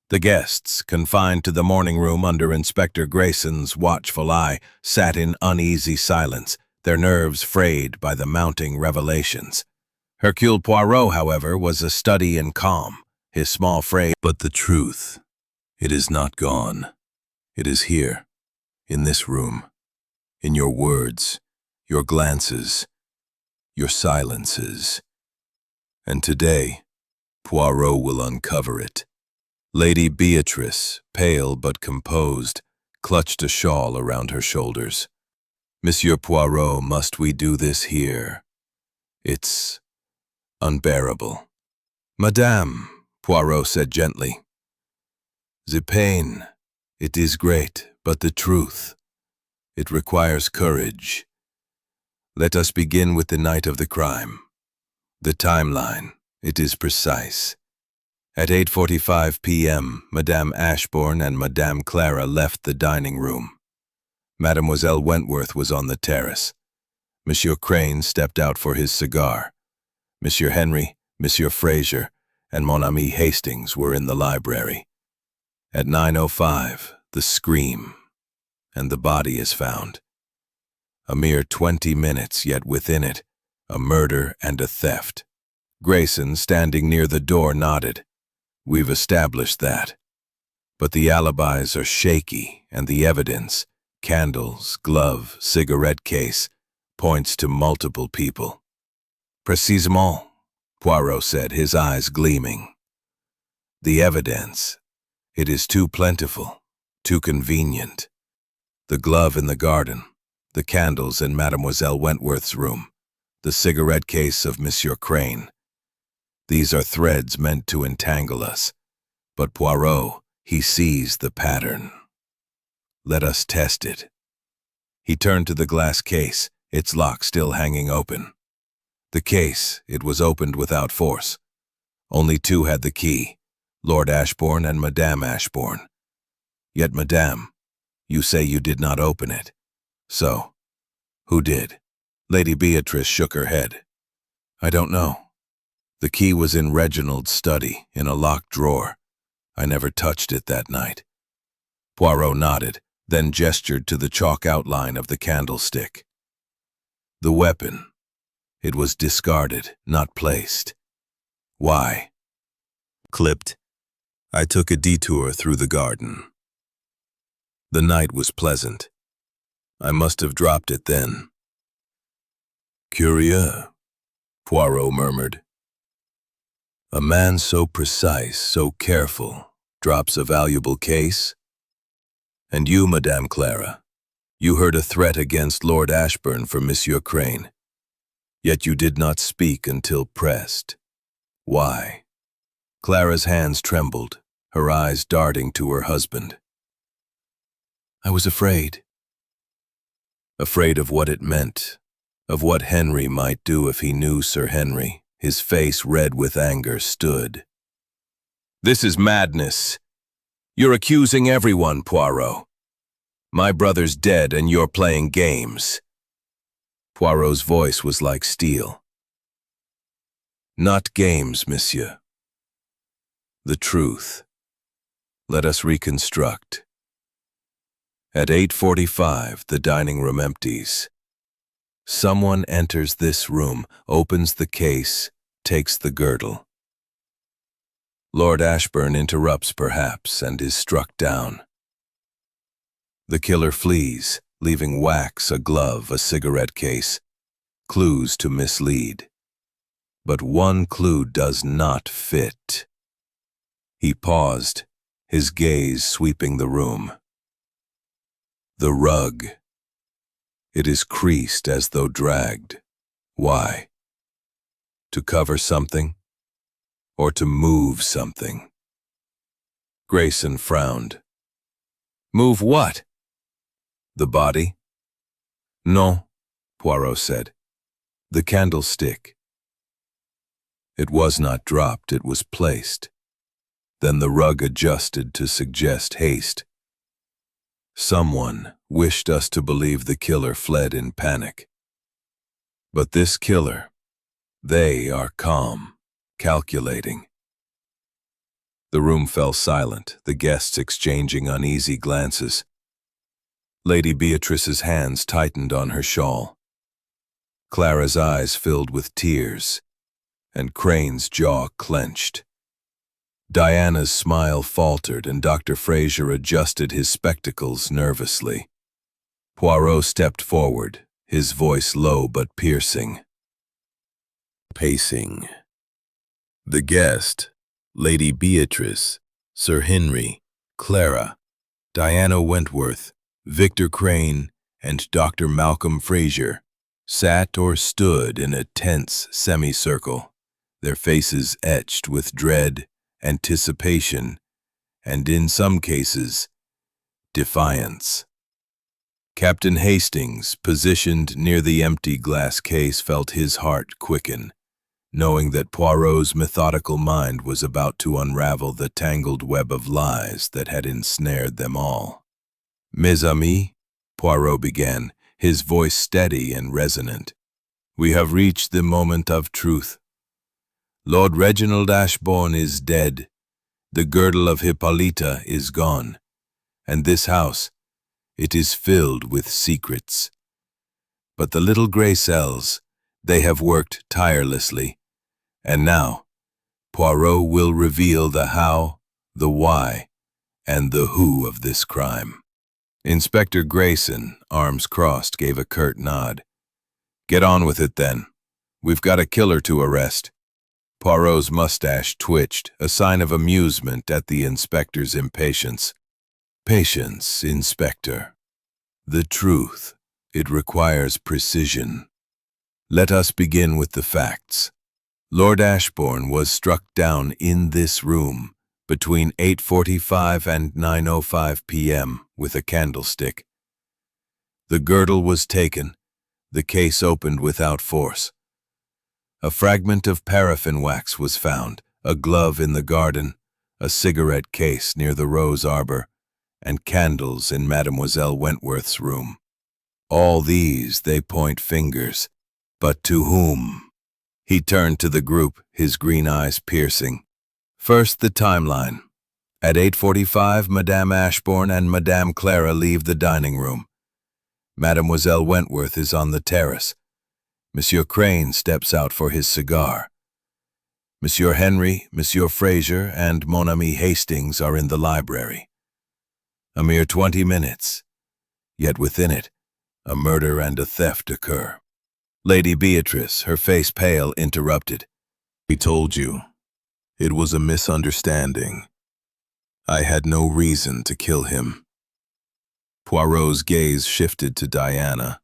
Speaker 1: The guests, confined to the morning room under Inspector Grayson's watchful eye, sat in uneasy silence, their nerves frayed by the mounting revelations. Hercule Poirot, however, was a study in calm, his small frame. "But the truth, it is not gone. It is here, in this room, in your words, your glances, your silences. And today, Poirot will uncover it." Lady Beatrice, pale but composed, clutched a shawl around her shoulders. "Monsieur Poirot, must we do this here? It's unbearable." "Madame," Poirot said gently. "The pain, it is great, but the truth, it requires courage. Let us begin with the night of the crime. The timeline, it is precise. At 8:45 p.m., Madame Ashbourne and Madame Clara left the dining room. Mademoiselle Wentworth was on the terrace. Monsieur Crane stepped out for his cigar. Monsieur Henry, Monsieur Fraser, and mon ami Hastings were in the library. At 9:05, the scream, and the body is found. A mere 20 minutes, yet within it, a murder and a theft. Grayson, standing near the door, nodded. "We've established that. But the alibis are shaky, and the evidence, candles, glove, cigarette case, points to multiple people." "Précisément," Poirot said, his eyes gleaming. "The evidence, it is too plentiful, too convenient. The glove in the garden, the candles in Mademoiselle Wentworth's room, the cigarette case of Monsieur Crane. These are threads meant to entangle us. But Poirot, he sees the pattern. Let us test it." He turned to the glass case, its lock still hanging open. The case, it was opened without force. Only two had the key, Lord Ashbourne and Madame Ashbourne. Yet, Madame, you say you did not open it. So, who did? Lady Beatrice shook her head. "I don't know. The key was in Reginald's study, in a locked drawer. I never touched it that night." Poirot nodded, then gestured to the chalk outline of the candlestick. "The weapon. It was discarded, not placed. Why?" Clipped. "I took a detour through the garden. The night was pleasant. I must have dropped it then." "Curieux," Poirot murmured. "A man so precise, so careful, drops a valuable case? And you, Madame Clara, you heard a threat against Lord Ashbourne from Monsieur Crane. Yet you did not speak until pressed. Why?" Clara's hands trembled, her eyes darting to her husband. "I was afraid." "Afraid of what it meant, of what Henry might do if he knew Sir Henry, his face red with anger, stood. "This is madness. You're accusing everyone, Poirot. My brother's dead and you're playing games." Poirot's voice was like steel. "Not games, monsieur. The truth. Let us reconstruct." At 8:45, the dining room empties. Someone enters this room, opens the case, takes the girdle. Lord Ashburn interrupts perhaps and is struck down. The killer flees, leaving wax, a glove, a cigarette case, clues to mislead. But one clue does not fit. He paused, his gaze sweeping the room. The rug. It is creased as though dragged. Why? To cover something? Or to move something? Grayson frowned. "Move what?" "The body?" "No," Poirot said. "The candlestick." It was not dropped, it was placed. Then the rug adjusted to suggest haste. Someone wished us to believe the killer fled in panic. But this killer, they are calm, calculating. The room fell silent, the guests exchanging uneasy glances. Lady Beatrice's hands tightened on her shawl. Clara's eyes filled with tears, and Crane's jaw clenched. Diana's smile faltered, and Dr. Fraser adjusted his spectacles nervously. Poirot stepped forward, his voice low but piercing. Pacing. The guest, Lady Beatrice, Sir Henry, Clara, Diana Wentworth, Victor Crane, and Dr. Malcolm Fraser, sat or stood in a tense semicircle, their faces etched with dread, anticipation, and in some cases, defiance. Captain Hastings, positioned near the empty glass case, felt his heart quicken, knowing that Poirot's methodical mind was about to unravel the tangled web of lies that had ensnared them all. "Mes amis," Poirot began, his voice steady and resonant, "we have reached the moment of truth. Lord Reginald Ashbourne is dead, the girdle of Hippolyta is gone, and this house, it is filled with secrets. But the little gray cells, they have worked tirelessly, and now Poirot will reveal the how, the why, and the who of this crime." Inspector Grayson, arms crossed, gave a curt nod. "Get on with it then. We've got a killer to arrest." Poirot's mustache twitched, a sign of amusement at the inspector's impatience. "Patience, Inspector. The truth, it requires precision. Let us begin with the facts. Lord Ashbourne was struck down in this room between 8:45 and 9:05 p.m. with a candlestick. The girdle was taken, the case opened without force. A fragment of paraffin wax was found, a glove in the garden, a cigarette case near the rose arbor, and candles in Mademoiselle Wentworth's room. All these, they point fingers. But to whom? He turned to the group, his green eyes piercing. First, the timeline. At 8:45, Madame Ashbourne and Madame Clara leave the dining room. Mademoiselle Wentworth is on the terrace. Monsieur Crane steps out for his cigar. Monsieur Henry, Monsieur Fraser, and mon ami Hastings are in the library. A mere 20 minutes, yet within it, a murder and a theft occur. Lady Beatrice, her face pale, interrupted. "We told you. It was a misunderstanding. I had no reason to kill him." Poirot's gaze shifted to Diana.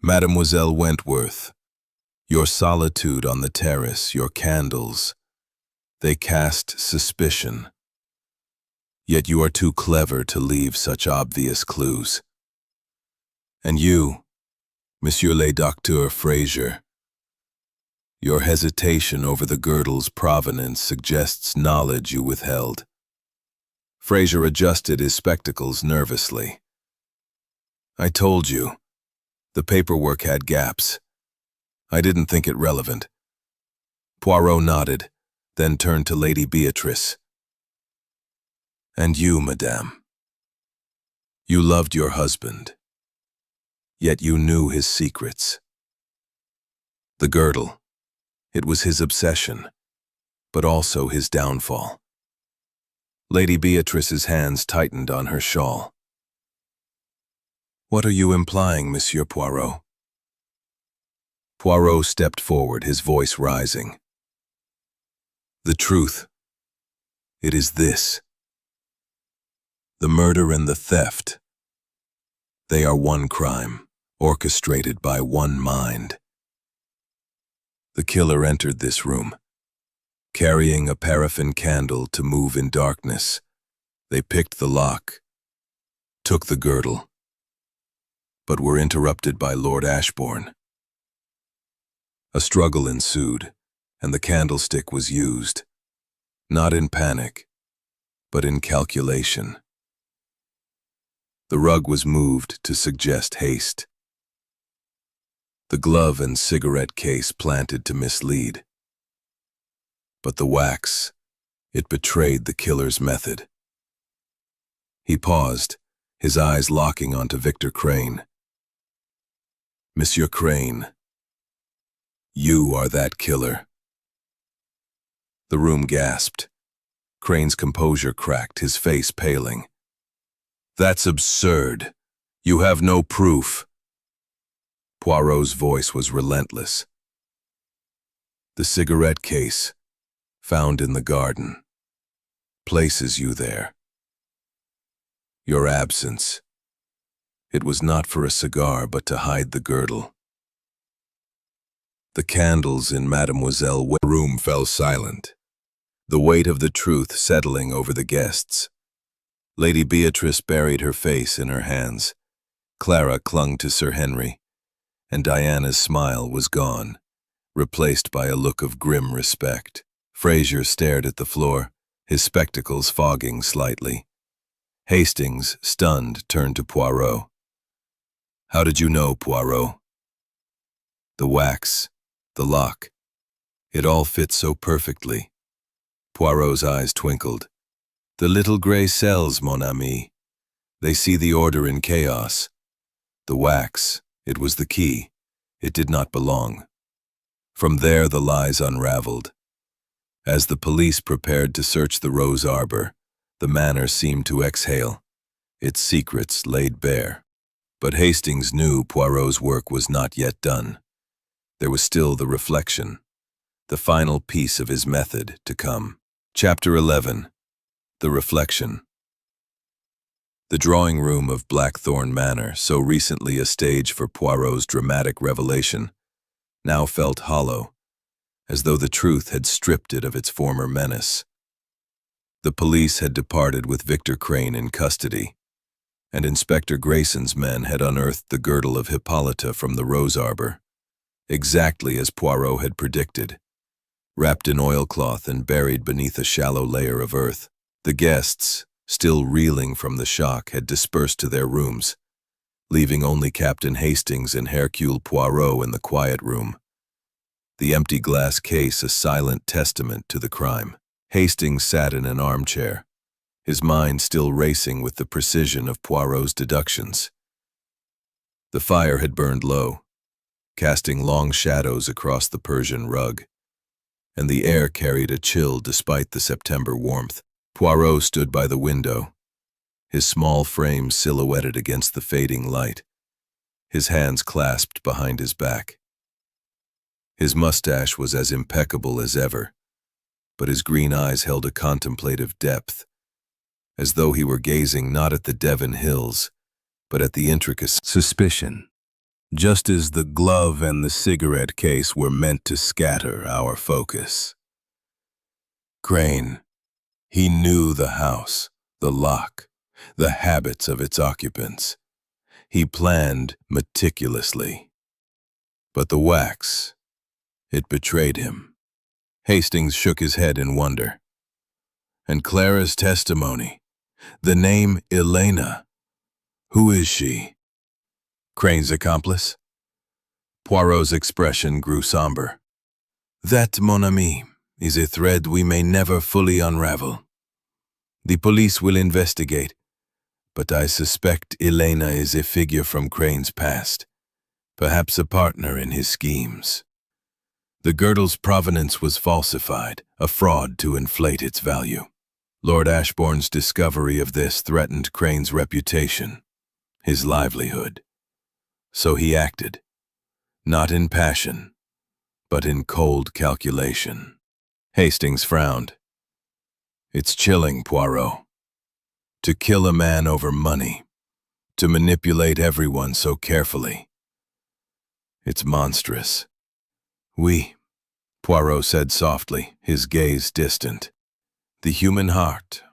Speaker 1: "Mademoiselle Wentworth, your solitude on the terrace, your candles, they cast suspicion. Yet you are too clever to leave such obvious clues. And you, Monsieur le Docteur Fraser, your hesitation over the girdle's provenance suggests knowledge you withheld. Fraser adjusted his spectacles nervously. I told you. The paperwork had gaps. I didn't think it relevant. Poirot nodded, then turned to Lady Beatrice. And you, madame. You loved your husband, yet you knew his secrets. The girdle. It was his obsession, but also his downfall. Lady Beatrice's hands tightened on her shawl. What are you implying, Monsieur Poirot? Poirot stepped forward, his voice rising. The truth. It is this. The murder and the theft. They are one crime, orchestrated by one mind. The killer entered this room, carrying a paraffin candle to move in darkness. They picked the lock, took the girdle, but were interrupted by Lord Ashbourne. A struggle ensued, and the candlestick was used, not in panic, but in calculation. The rug was moved to suggest haste. The glove and cigarette case planted to mislead. But the wax, it betrayed the killer's method. He paused, his eyes locking onto Victor Crane. Monsieur Crane, you are that killer. The room gasped. Crane's composure cracked, his face paling. That's absurd. You have no proof. Poirot's voice was relentless. The cigarette case, found in the garden, places you there. Your absence. It was not for a cigar, but to hide the girdle. The candles in Mademoiselle's room fell silent, the weight of the truth settling over the guests. Lady Beatrice buried her face in her hands. Clara clung to Sir Henry, and Diana's smile was gone, replaced by a look of grim respect. Fraser stared at the floor, his spectacles fogging slightly. Hastings, stunned, turned to Poirot. How did you know, Poirot? The wax, the lock. It all fits so perfectly. Poirot's eyes twinkled. The little gray cells, mon ami. They see the order in chaos. The wax, it was the key. It did not belong. From there the lies unraveled. As the police prepared to search the rose arbor, the manor seemed to exhale, its secrets laid bare. But Hastings knew Poirot's work was not yet done. There was still the reflection, the final piece of his method to come. Chapter 11. The Reflection. The drawing room of Blackthorn Manor, so recently a stage for Poirot's dramatic revelation, now felt hollow, as though the truth had stripped it of its former menace. The police had departed with Victor Crane in custody, and Inspector Grayson's men had unearthed the girdle of Hippolyta from the rose arbor, exactly as Poirot had predicted, wrapped in oilcloth and buried beneath a shallow layer of earth. The guests, still reeling from the shock, had dispersed to their rooms, leaving only Captain Hastings and Hercule Poirot in the quiet room, the empty glass case a silent testament to the crime. Hastings sat in an armchair, his mind still racing with the precision of Poirot's deductions. The fire had burned low, casting long shadows across the Persian rug, and the air carried a chill despite the September warmth. Poirot stood by the window, his small frame silhouetted against the fading light, his hands clasped behind his back. His mustache was as impeccable as ever, but his green eyes held a contemplative depth, as though he were gazing not at the Devon hills, but at the intricacies. Suspicion, just as the glove and the cigarette case were meant to scatter our focus. Crane. He knew the house, the lock, the habits of its occupants. He planned meticulously. But the wax, it betrayed him. Hastings shook his head in wonder. And Clara's testimony, the name Elena, who is she? Crane's accomplice? Poirot's expression grew somber. That, mon ami, is a thread we may never fully unravel. The police will investigate, but I suspect Elena is a figure from Crane's past, perhaps a partner in his schemes. The girdle's provenance was falsified, a fraud to inflate its value. Lord Ashbourne's discovery of this threatened Crane's reputation, his livelihood. So he acted, not in passion, but in cold calculation. Hastings frowned. It's chilling, Poirot. To kill a man over money, to manipulate everyone so carefully. It's monstrous. Oui, Poirot said softly, his gaze distant. The human heart,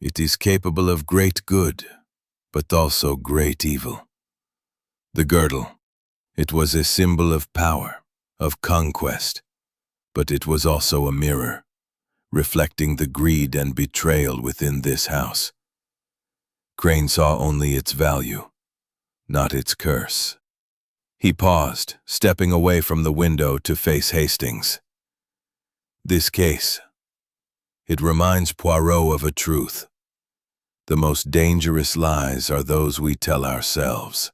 Speaker 1: it is capable of great good, but also great evil. The girdle, it was a symbol of power, of conquest, but it was also a mirror, reflecting the greed and betrayal within this house. Crane saw only its value, not its curse. He paused, stepping away from the window to face Hastings. This case, it reminds Poirot of a truth. The most dangerous lies are those we tell ourselves.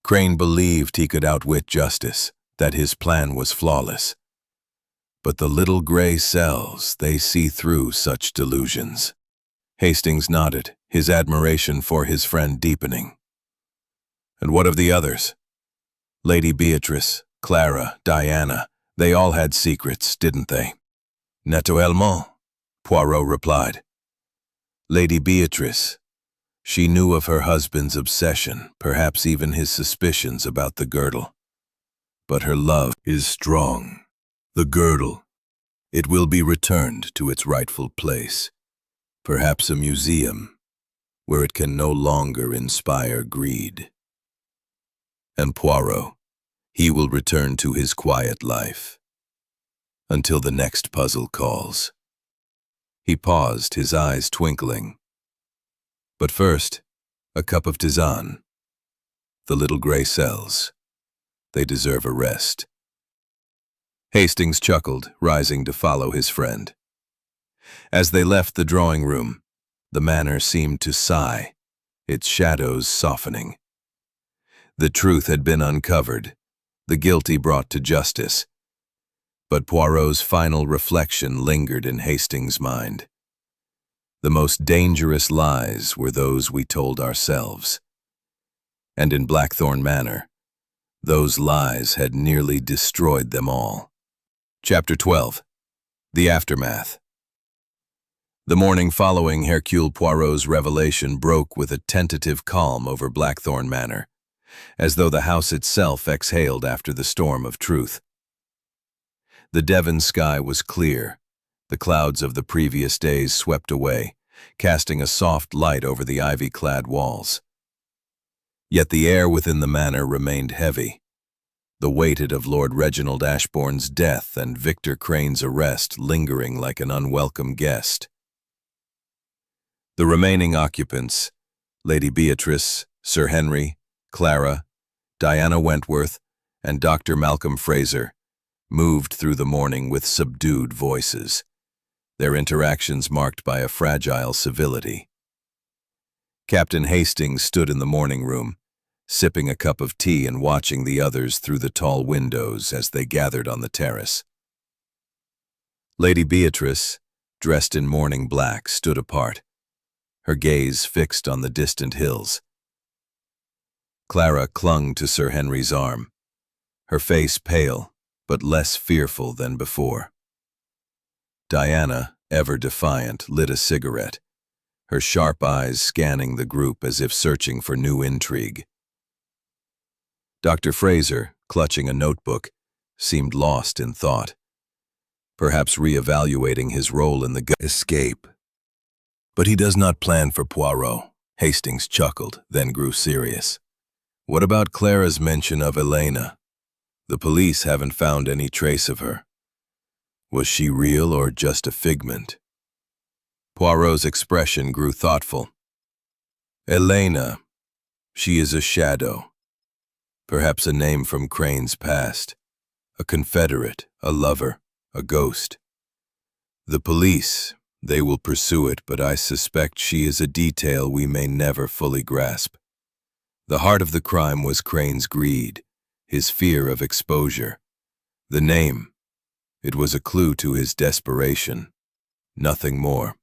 Speaker 1: Crane believed he could outwit justice, that his plan was flawless. But the little gray cells, they see through such delusions. Hastings nodded, his admiration for his friend deepening. And what of the others? Lady Beatrice, Clara, Diana, they all had secrets, didn't they? Naturellement, Poirot replied. Lady Beatrice, she knew of her husband's obsession, perhaps even his suspicions about the girdle. But her love is strong. The girdle, it will be returned to its rightful place, perhaps a museum, where it can no longer inspire greed. And Poirot, he will return to his quiet life, until the next puzzle calls. He paused, his eyes twinkling. But first, a cup of tisane. The little gray cells, they deserve a rest. Hastings chuckled, rising to follow his friend. As they left the drawing room, the manor seemed to sigh, its shadows softening. The truth had been uncovered, the guilty brought to justice. But Poirot's final reflection lingered in Hastings' mind. The most dangerous lies were those we told ourselves. And in Blackthorn Manor, those lies had nearly destroyed them all. Chapter 12. The Aftermath. The morning following Hercule Poirot's revelation broke with a tentative calm over Blackthorn Manor, as though the house itself exhaled after the storm of truth. The Devon sky was clear, the clouds of the previous days swept away, casting a soft light over the ivy-clad walls. Yet the air within the manor remained heavy, the weight of Lord Reginald Ashbourne's death and Victor Crane's arrest lingering like an unwelcome guest. The remaining occupants, Lady Beatrice, Sir Henry, Clara, Diana Wentworth, and Dr. Malcolm Fraser, moved through the morning with subdued voices, their interactions marked by a fragile civility. Captain Hastings stood in the morning room, sipping a cup of tea and watching the others through the tall windows as they gathered on the terrace. Lady Beatrice, dressed in mourning black, stood apart, her gaze fixed on the distant hills. Clara clung to Sir Henry's arm, her face pale, but less fearful than before. Diana, ever defiant, lit a cigarette, her sharp eyes scanning the group as if searching for new intrigue. Dr. Fraser, clutching a notebook, seemed lost in thought, perhaps re-evaluating his role in the escape. But he does not plan for Poirot. Hastings chuckled, then grew serious. What about Clara's mention of Elena? The police haven't found any trace of her. Was she real or just a figment? Poirot's expression grew thoughtful. Elena. She is a shadow. Perhaps a name from Crane's past. A confederate, a lover, a ghost. The police, they will pursue it, but I suspect she is a detail we may never fully grasp. The heart of the crime was Crane's greed, his fear of exposure. The name, it was a clue to his desperation. Nothing more.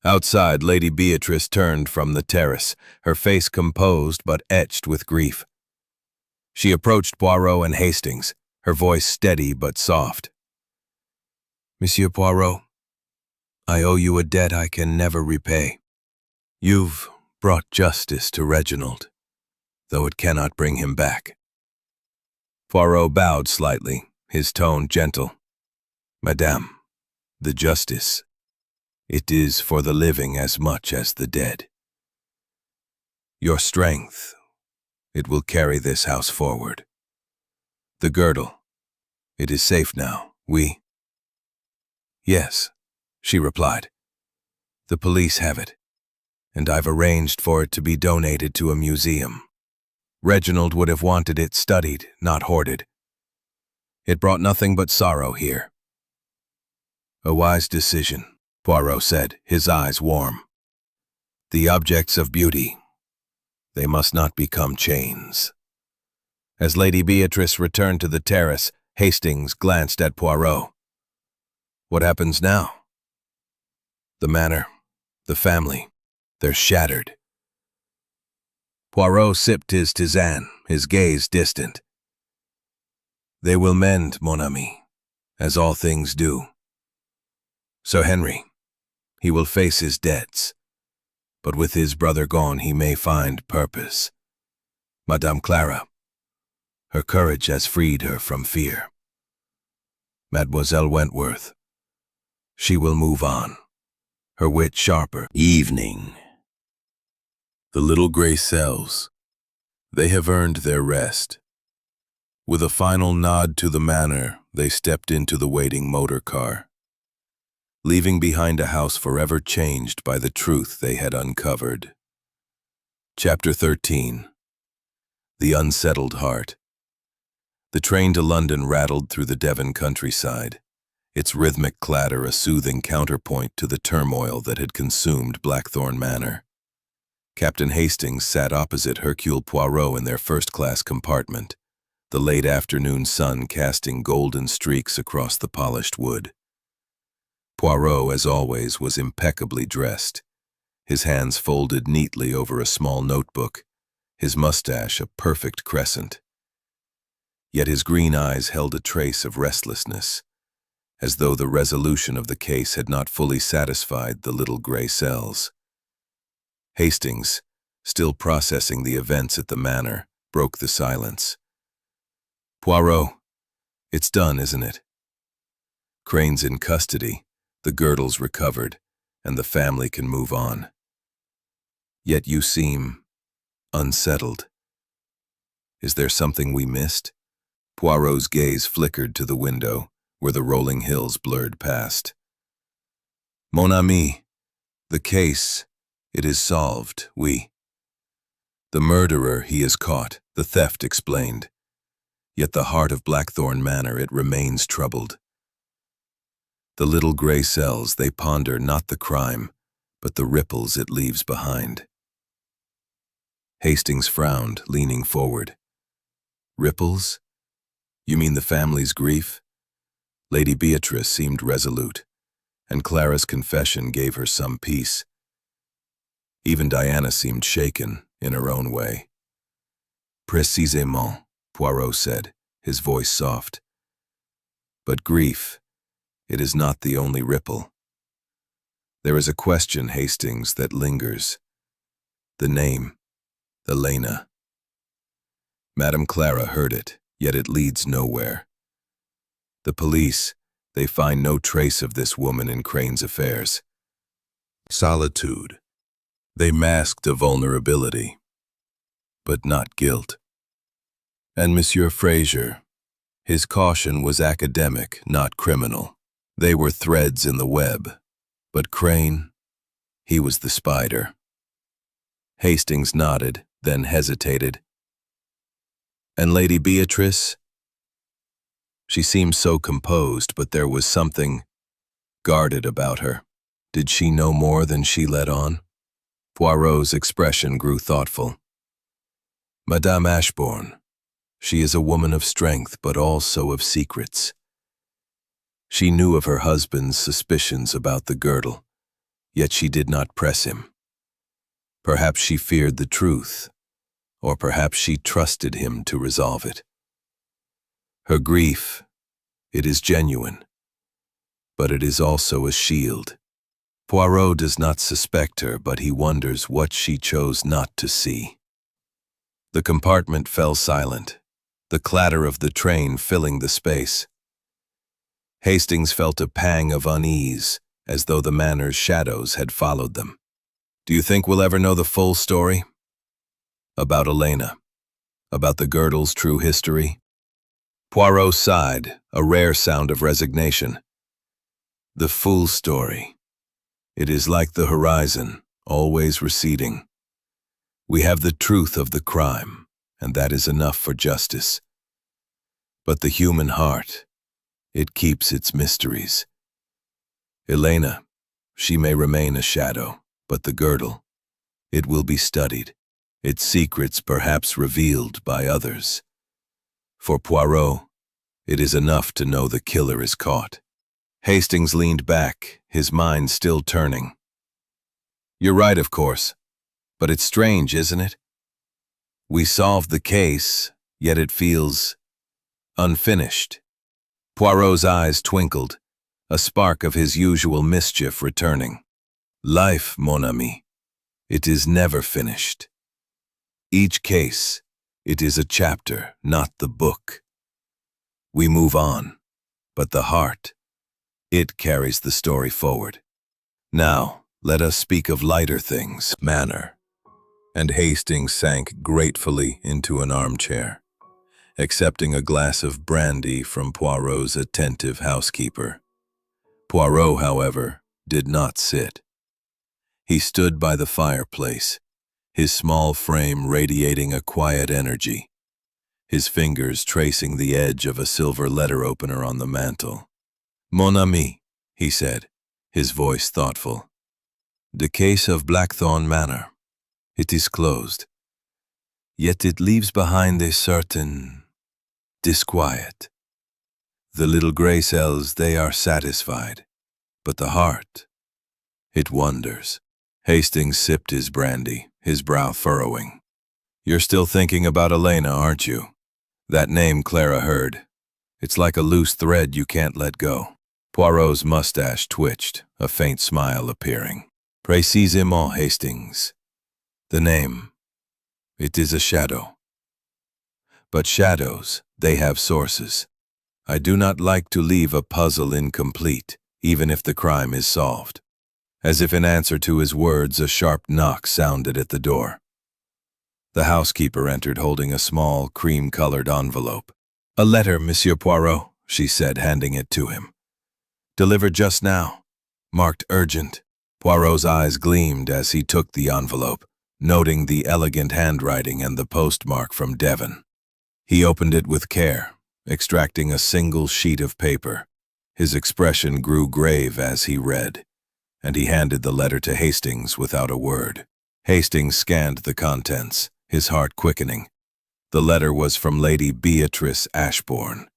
Speaker 1: Outside, Lady Beatrice turned from the terrace, her face composed but etched with grief. She approached Poirot and Hastings, her voice steady but soft. Monsieur Poirot, I owe you a debt I can never repay. You've brought justice to Reginald, though it cannot bring him back. Poirot bowed slightly, his tone gentle. Madame, the justice, it is for the living as much as the dead. Your strength, it will carry this house forward. The girdle, it is safe now, we... Yes, she replied. The police have it, and I've arranged for it to be donated to a museum. Reginald would have wanted it studied, not hoarded. It brought nothing but sorrow here. A wise decision, Poirot said, his eyes warm. The objects of beauty, they must not become chains. As Lady Beatrice returned to the terrace, Hastings glanced at Poirot. What happens now? The manor, the family, they're shattered. Poirot sipped his tisane, his gaze distant. They will mend, mon ami, as all things do. Sir Henry, he will face his debts, but with his brother gone he may find purpose. Madame Clara, her courage has freed her from fear. Mademoiselle Wentworth, she will move on, her wit sharper. Evening. The little gray cells, they have earned their rest. With a final nod to the manor, they stepped into the waiting motor car, leaving behind a house forever changed by the truth they had uncovered. Chapter 13. The Unsettled Heart. The train to London rattled through the Devon countryside, its rhythmic clatter a soothing counterpoint to the turmoil that had consumed Blackthorn Manor. Captain Hastings sat opposite Hercule Poirot in their first-class compartment, the late afternoon sun casting golden streaks across the polished wood. Poirot, as always, was impeccably dressed, his hands folded neatly over a small notebook, his mustache a perfect crescent. Yet his green eyes held a trace of restlessness, as though the resolution of the case had not fully satisfied the little gray cells. Hastings, still processing the events at the manor, broke the silence. Poirot, it's done, isn't it? Crane's in custody, the girdle's recovered, and the family can move on. Yet you seem unsettled. Is there something we missed? Poirot's gaze flickered to the window, where the rolling hills blurred past. Mon ami, the case, it is solved, oui. The murderer, he is caught, the theft explained. Yet the heart of Blackthorn Manor, it remains troubled. The little gray cells, they ponder not the crime, but the ripples it leaves behind. Hastings frowned, leaning forward. Ripples? You mean the family's grief? Lady Beatrice seemed resolute, and Clara's confession gave her some peace. Even Diana seemed shaken in her own way. Précisément, Poirot said, his voice soft. But grief, it is not the only ripple. There is a question, Hastings, that lingers. The name, Elena. Madame Clara heard it, yet it leads nowhere. The police, they find no trace of this woman in Crane's affairs. Solitude. They masked a vulnerability, but not guilt. And Monsieur Fraser, His caution was academic, not criminal. They were threads in the web. But Crane, he was the spider. Hastings nodded, then hesitated. And Lady Beatrice? She seemed so composed, but there was something guarded about her. Did she know more than she let on? Poirot's expression grew thoughtful. Madame Ashbourne, she is a woman of strength, but also of secrets. She knew of her husband's suspicions about the girdle, yet she did not press him. Perhaps she feared the truth, or perhaps she trusted him to resolve it. Her grief, it is genuine, but it is also a shield. Poirot does not suspect her, but he wonders what she chose not to see. The compartment fell silent, the clatter of the train filling the space. Hastings felt a pang of unease, as though the manor's shadows had followed them. Do you think we'll ever know the full story? About Elena? About the girdle's true history? Poirot sighed, a rare sound of resignation. The full story. It is like the horizon, always receding. We have the truth of the crime, and that is enough for justice. But the human heart, it keeps its mysteries. Elena, she may remain a shadow, but the girdle, it will be studied, its secrets perhaps revealed by others. For Poirot, it is enough to know the killer is caught. Hastings leaned back, his mind still turning. You're right, of course, but it's strange, isn't it? We solved the case, yet it feels unfinished. Poirot's eyes twinkled, a spark of his usual mischief returning. Life, mon ami, it is never finished. Each case, it is a chapter, not the book. We move on, but the heart, it carries the story forward. Now, let us speak of lighter things, manner. And Hastings sank gratefully into an armchair, accepting a glass of brandy from Poirot's attentive housekeeper. Poirot, however, did not sit. He stood by the fireplace, his small frame radiating a quiet energy, his fingers tracing the edge of a silver letter opener on the mantel. Mon ami, he said, his voice thoughtful. The case of Blackthorn Manor. It is closed. Yet it leaves behind a certain disquiet. The little gray cells, they are satisfied, but the heart, it wonders. Hastings sipped his brandy, his brow furrowing. You're still thinking about Elena, aren't you? That name Clara heard. It's like a loose thread you can't let go. Poirot's mustache twitched, a faint smile appearing. Précisément, Hastings. The name, it is a shadow. But shadows, they have sources. I do not like to leave a puzzle incomplete, even if the crime is solved. As if in answer to his words, a sharp knock sounded at the door. The housekeeper entered holding a small, cream-colored envelope. A letter, Monsieur Poirot, she said, handing it to him. Delivered just now. Marked urgent. Poirot's eyes gleamed as he took the envelope, noting the elegant handwriting and the postmark from Devon. He opened it with care, extracting a single sheet of paper. His expression grew grave as he read, and he handed the letter to Hastings without a word. Hastings scanned the contents, his heart quickening. The letter was from Lady Beatrice Ashbourne,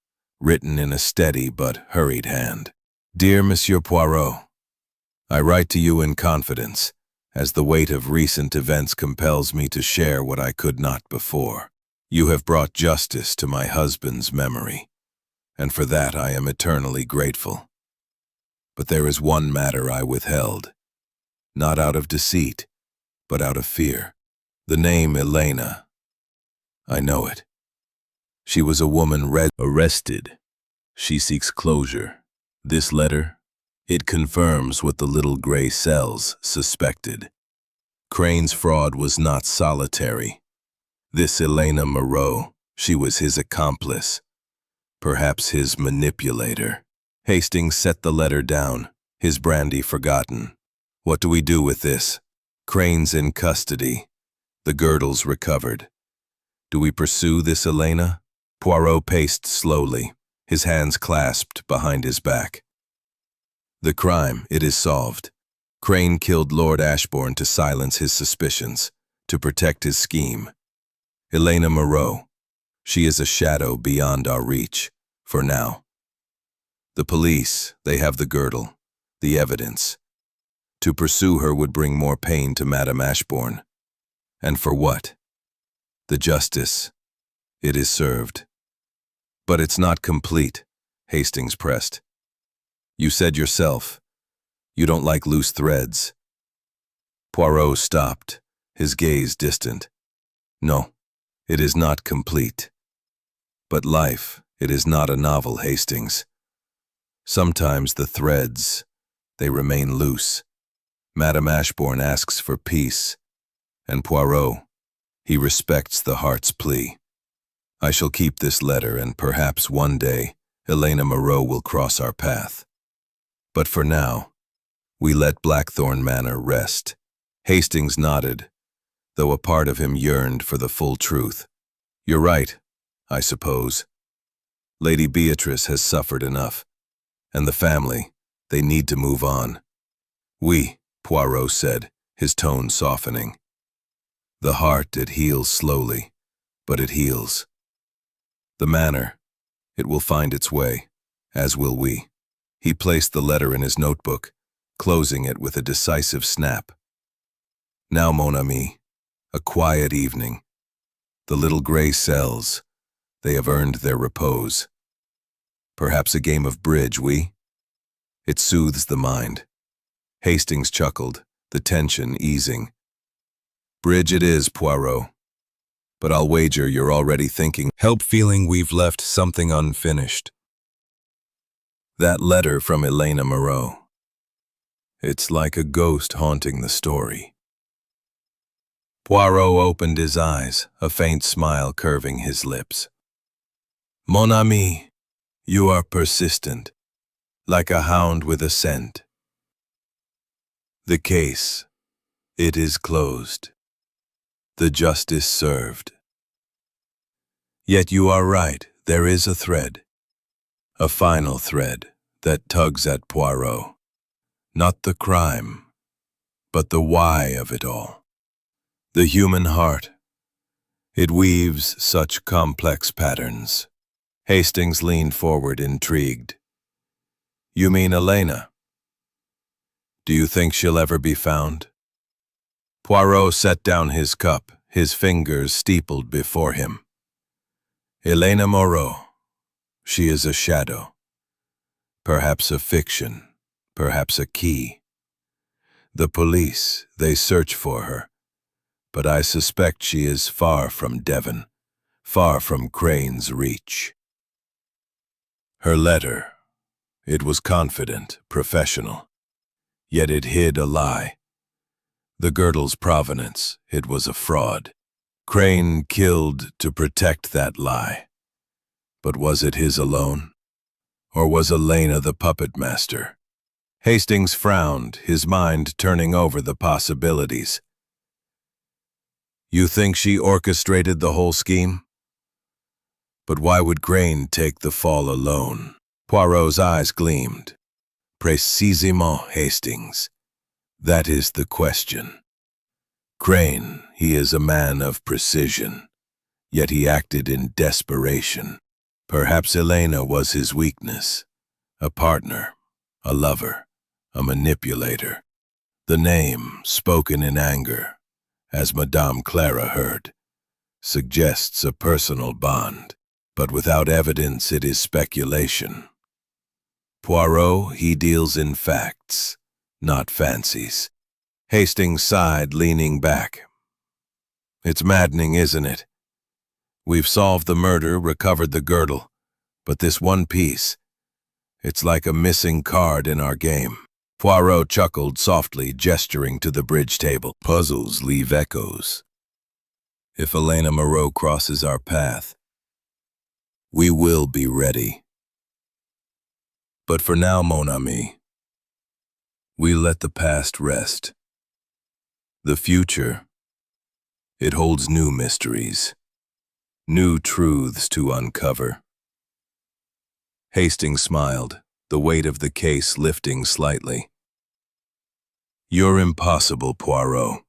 Speaker 1: written in a steady but hurried hand. Dear Monsieur Poirot, I write to you in confidence, as the weight of recent events compels me to share what I could not before. You have brought justice to my husband's memory, and for that I am eternally grateful. But there is one matter I withheld, not out of deceit, but out of fear. The name Elena, I know it. She was a woman arrested. She seeks closure. This letter, it confirms what the little gray cells suspected. Crane's fraud was not solitary. This Elena Moreau, she was his accomplice. Perhaps his manipulator. Hastings set the letter down, his brandy forgotten. What do we do with this? Crane's in custody. The girdle's recovered. Do we pursue this Elena? Poirot paced slowly, his hands clasped behind his back. The crime, it is solved. Crane killed Lord Ashbourne to silence his suspicions, to protect his scheme. Elena Moreau. She is a shadow beyond our reach, for now. The police, they have the girdle, the evidence. To pursue her would bring more pain to Madame Ashbourne. And for what? The justice. It is served. But it's not complete, Hastings pressed. You said yourself, you don't like loose threads. Poirot stopped, his gaze distant. No, it is not complete. But life, it is not a novel, Hastings. Sometimes the threads, they remain loose. Madame Ashbourne asks for peace, and Poirot, he respects the heart's plea. I shall keep this letter, and perhaps one day Elena Moreau will cross our path. But for now, we let Blackthorn Manor rest. Hastings nodded, though a part of him yearned for the full truth. You're right, I suppose. Lady Beatrice has suffered enough, and the family, they need to move on. Oui, Poirot said, his tone softening. The heart, it heals slowly, but it heals. The manor, it will find its way, as will we. He placed the letter in his notebook, closing it with a decisive snap. Now, mon ami, a quiet evening. The little gray cells, they have earned their repose. Perhaps a game of bridge, oui? It soothes the mind. Hastings chuckled, the tension easing. Bridge it is, Poirot. But I'll wager you're already thinking, help feeling we've left something unfinished. That letter from Elena Moreau. It's like a ghost haunting the story. Poirot opened his eyes, a faint smile curving his lips. Mon ami, you are persistent, like a hound with a scent. The case, it is closed. The justice served. Yet you are right, there is a thread. A final thread that tugs at Poirot. Not the crime, but the why of it all. The human heart. It weaves such complex patterns. Hastings leaned forward, intrigued. You mean Elena? Do you think she'll ever be found? Poirot set down his cup, his fingers steepled before him. Elena Moreau. She is a shadow. Perhaps a fiction, perhaps a key. The police, they search for her, but I suspect she is far from Devon, far from Crane's reach. Her letter, it was confident, professional, yet it hid a lie. The girdle's provenance, it was a fraud. Crane killed to protect that lie. But was it his alone? Or was Elena the puppet master? Hastings frowned, his mind turning over the possibilities. You think she orchestrated the whole scheme? But why would Crane take the fall alone? Poirot's eyes gleamed. Précisément, Hastings. That is the question. Crane, he is a man of precision, yet he acted in desperation. Perhaps Elena was his weakness, a partner, a lover, a manipulator. The name, spoken in anger, as Madame Clara heard, suggests a personal bond, but without evidence it is speculation. Poirot, he deals in facts, not fancies. Hastings sighed, leaning back. It's maddening, isn't it? We've solved the murder, recovered the girdle, but this one piece, it's like a missing card in our game. Poirot chuckled softly, gesturing to the bridge table. Puzzles leave echoes. If Elena Moreau crosses our path, We will be ready. But for now, mon ami, we let the past rest. The future, it holds new mysteries, new truths to uncover. Hastings smiled, the weight of the case lifting slightly. You're impossible, Poirot.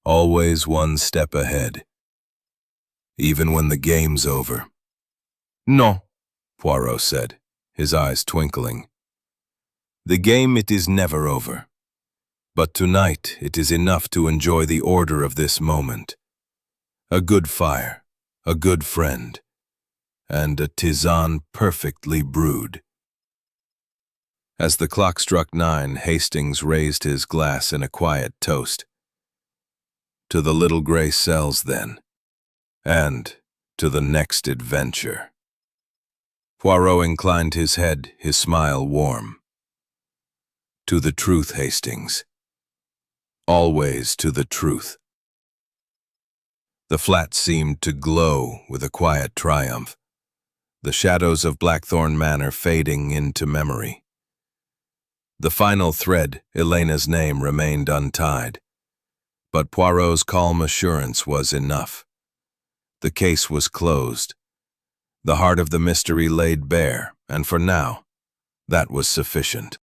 Speaker 1: Always one step ahead, even when the game's over. No, Poirot said, his eyes twinkling. The game, it is never over. But tonight it is enough to enjoy the order of this moment. A good fire, a good friend, and a tisane perfectly brewed. As the clock struck 9, Hastings raised his glass in a quiet toast. To the little gray cells, then, and to the next adventure. Poirot inclined his head, his smile warm. To the truth, Hastings. Always to the truth. The flat seemed to glow with a quiet triumph, the shadows of Blackthorn Manor fading into memory. The final thread, Elena's name, remained untied, but Poirot's calm assurance was enough. The case was closed, the heart of the mystery laid bare, and for now, that was sufficient.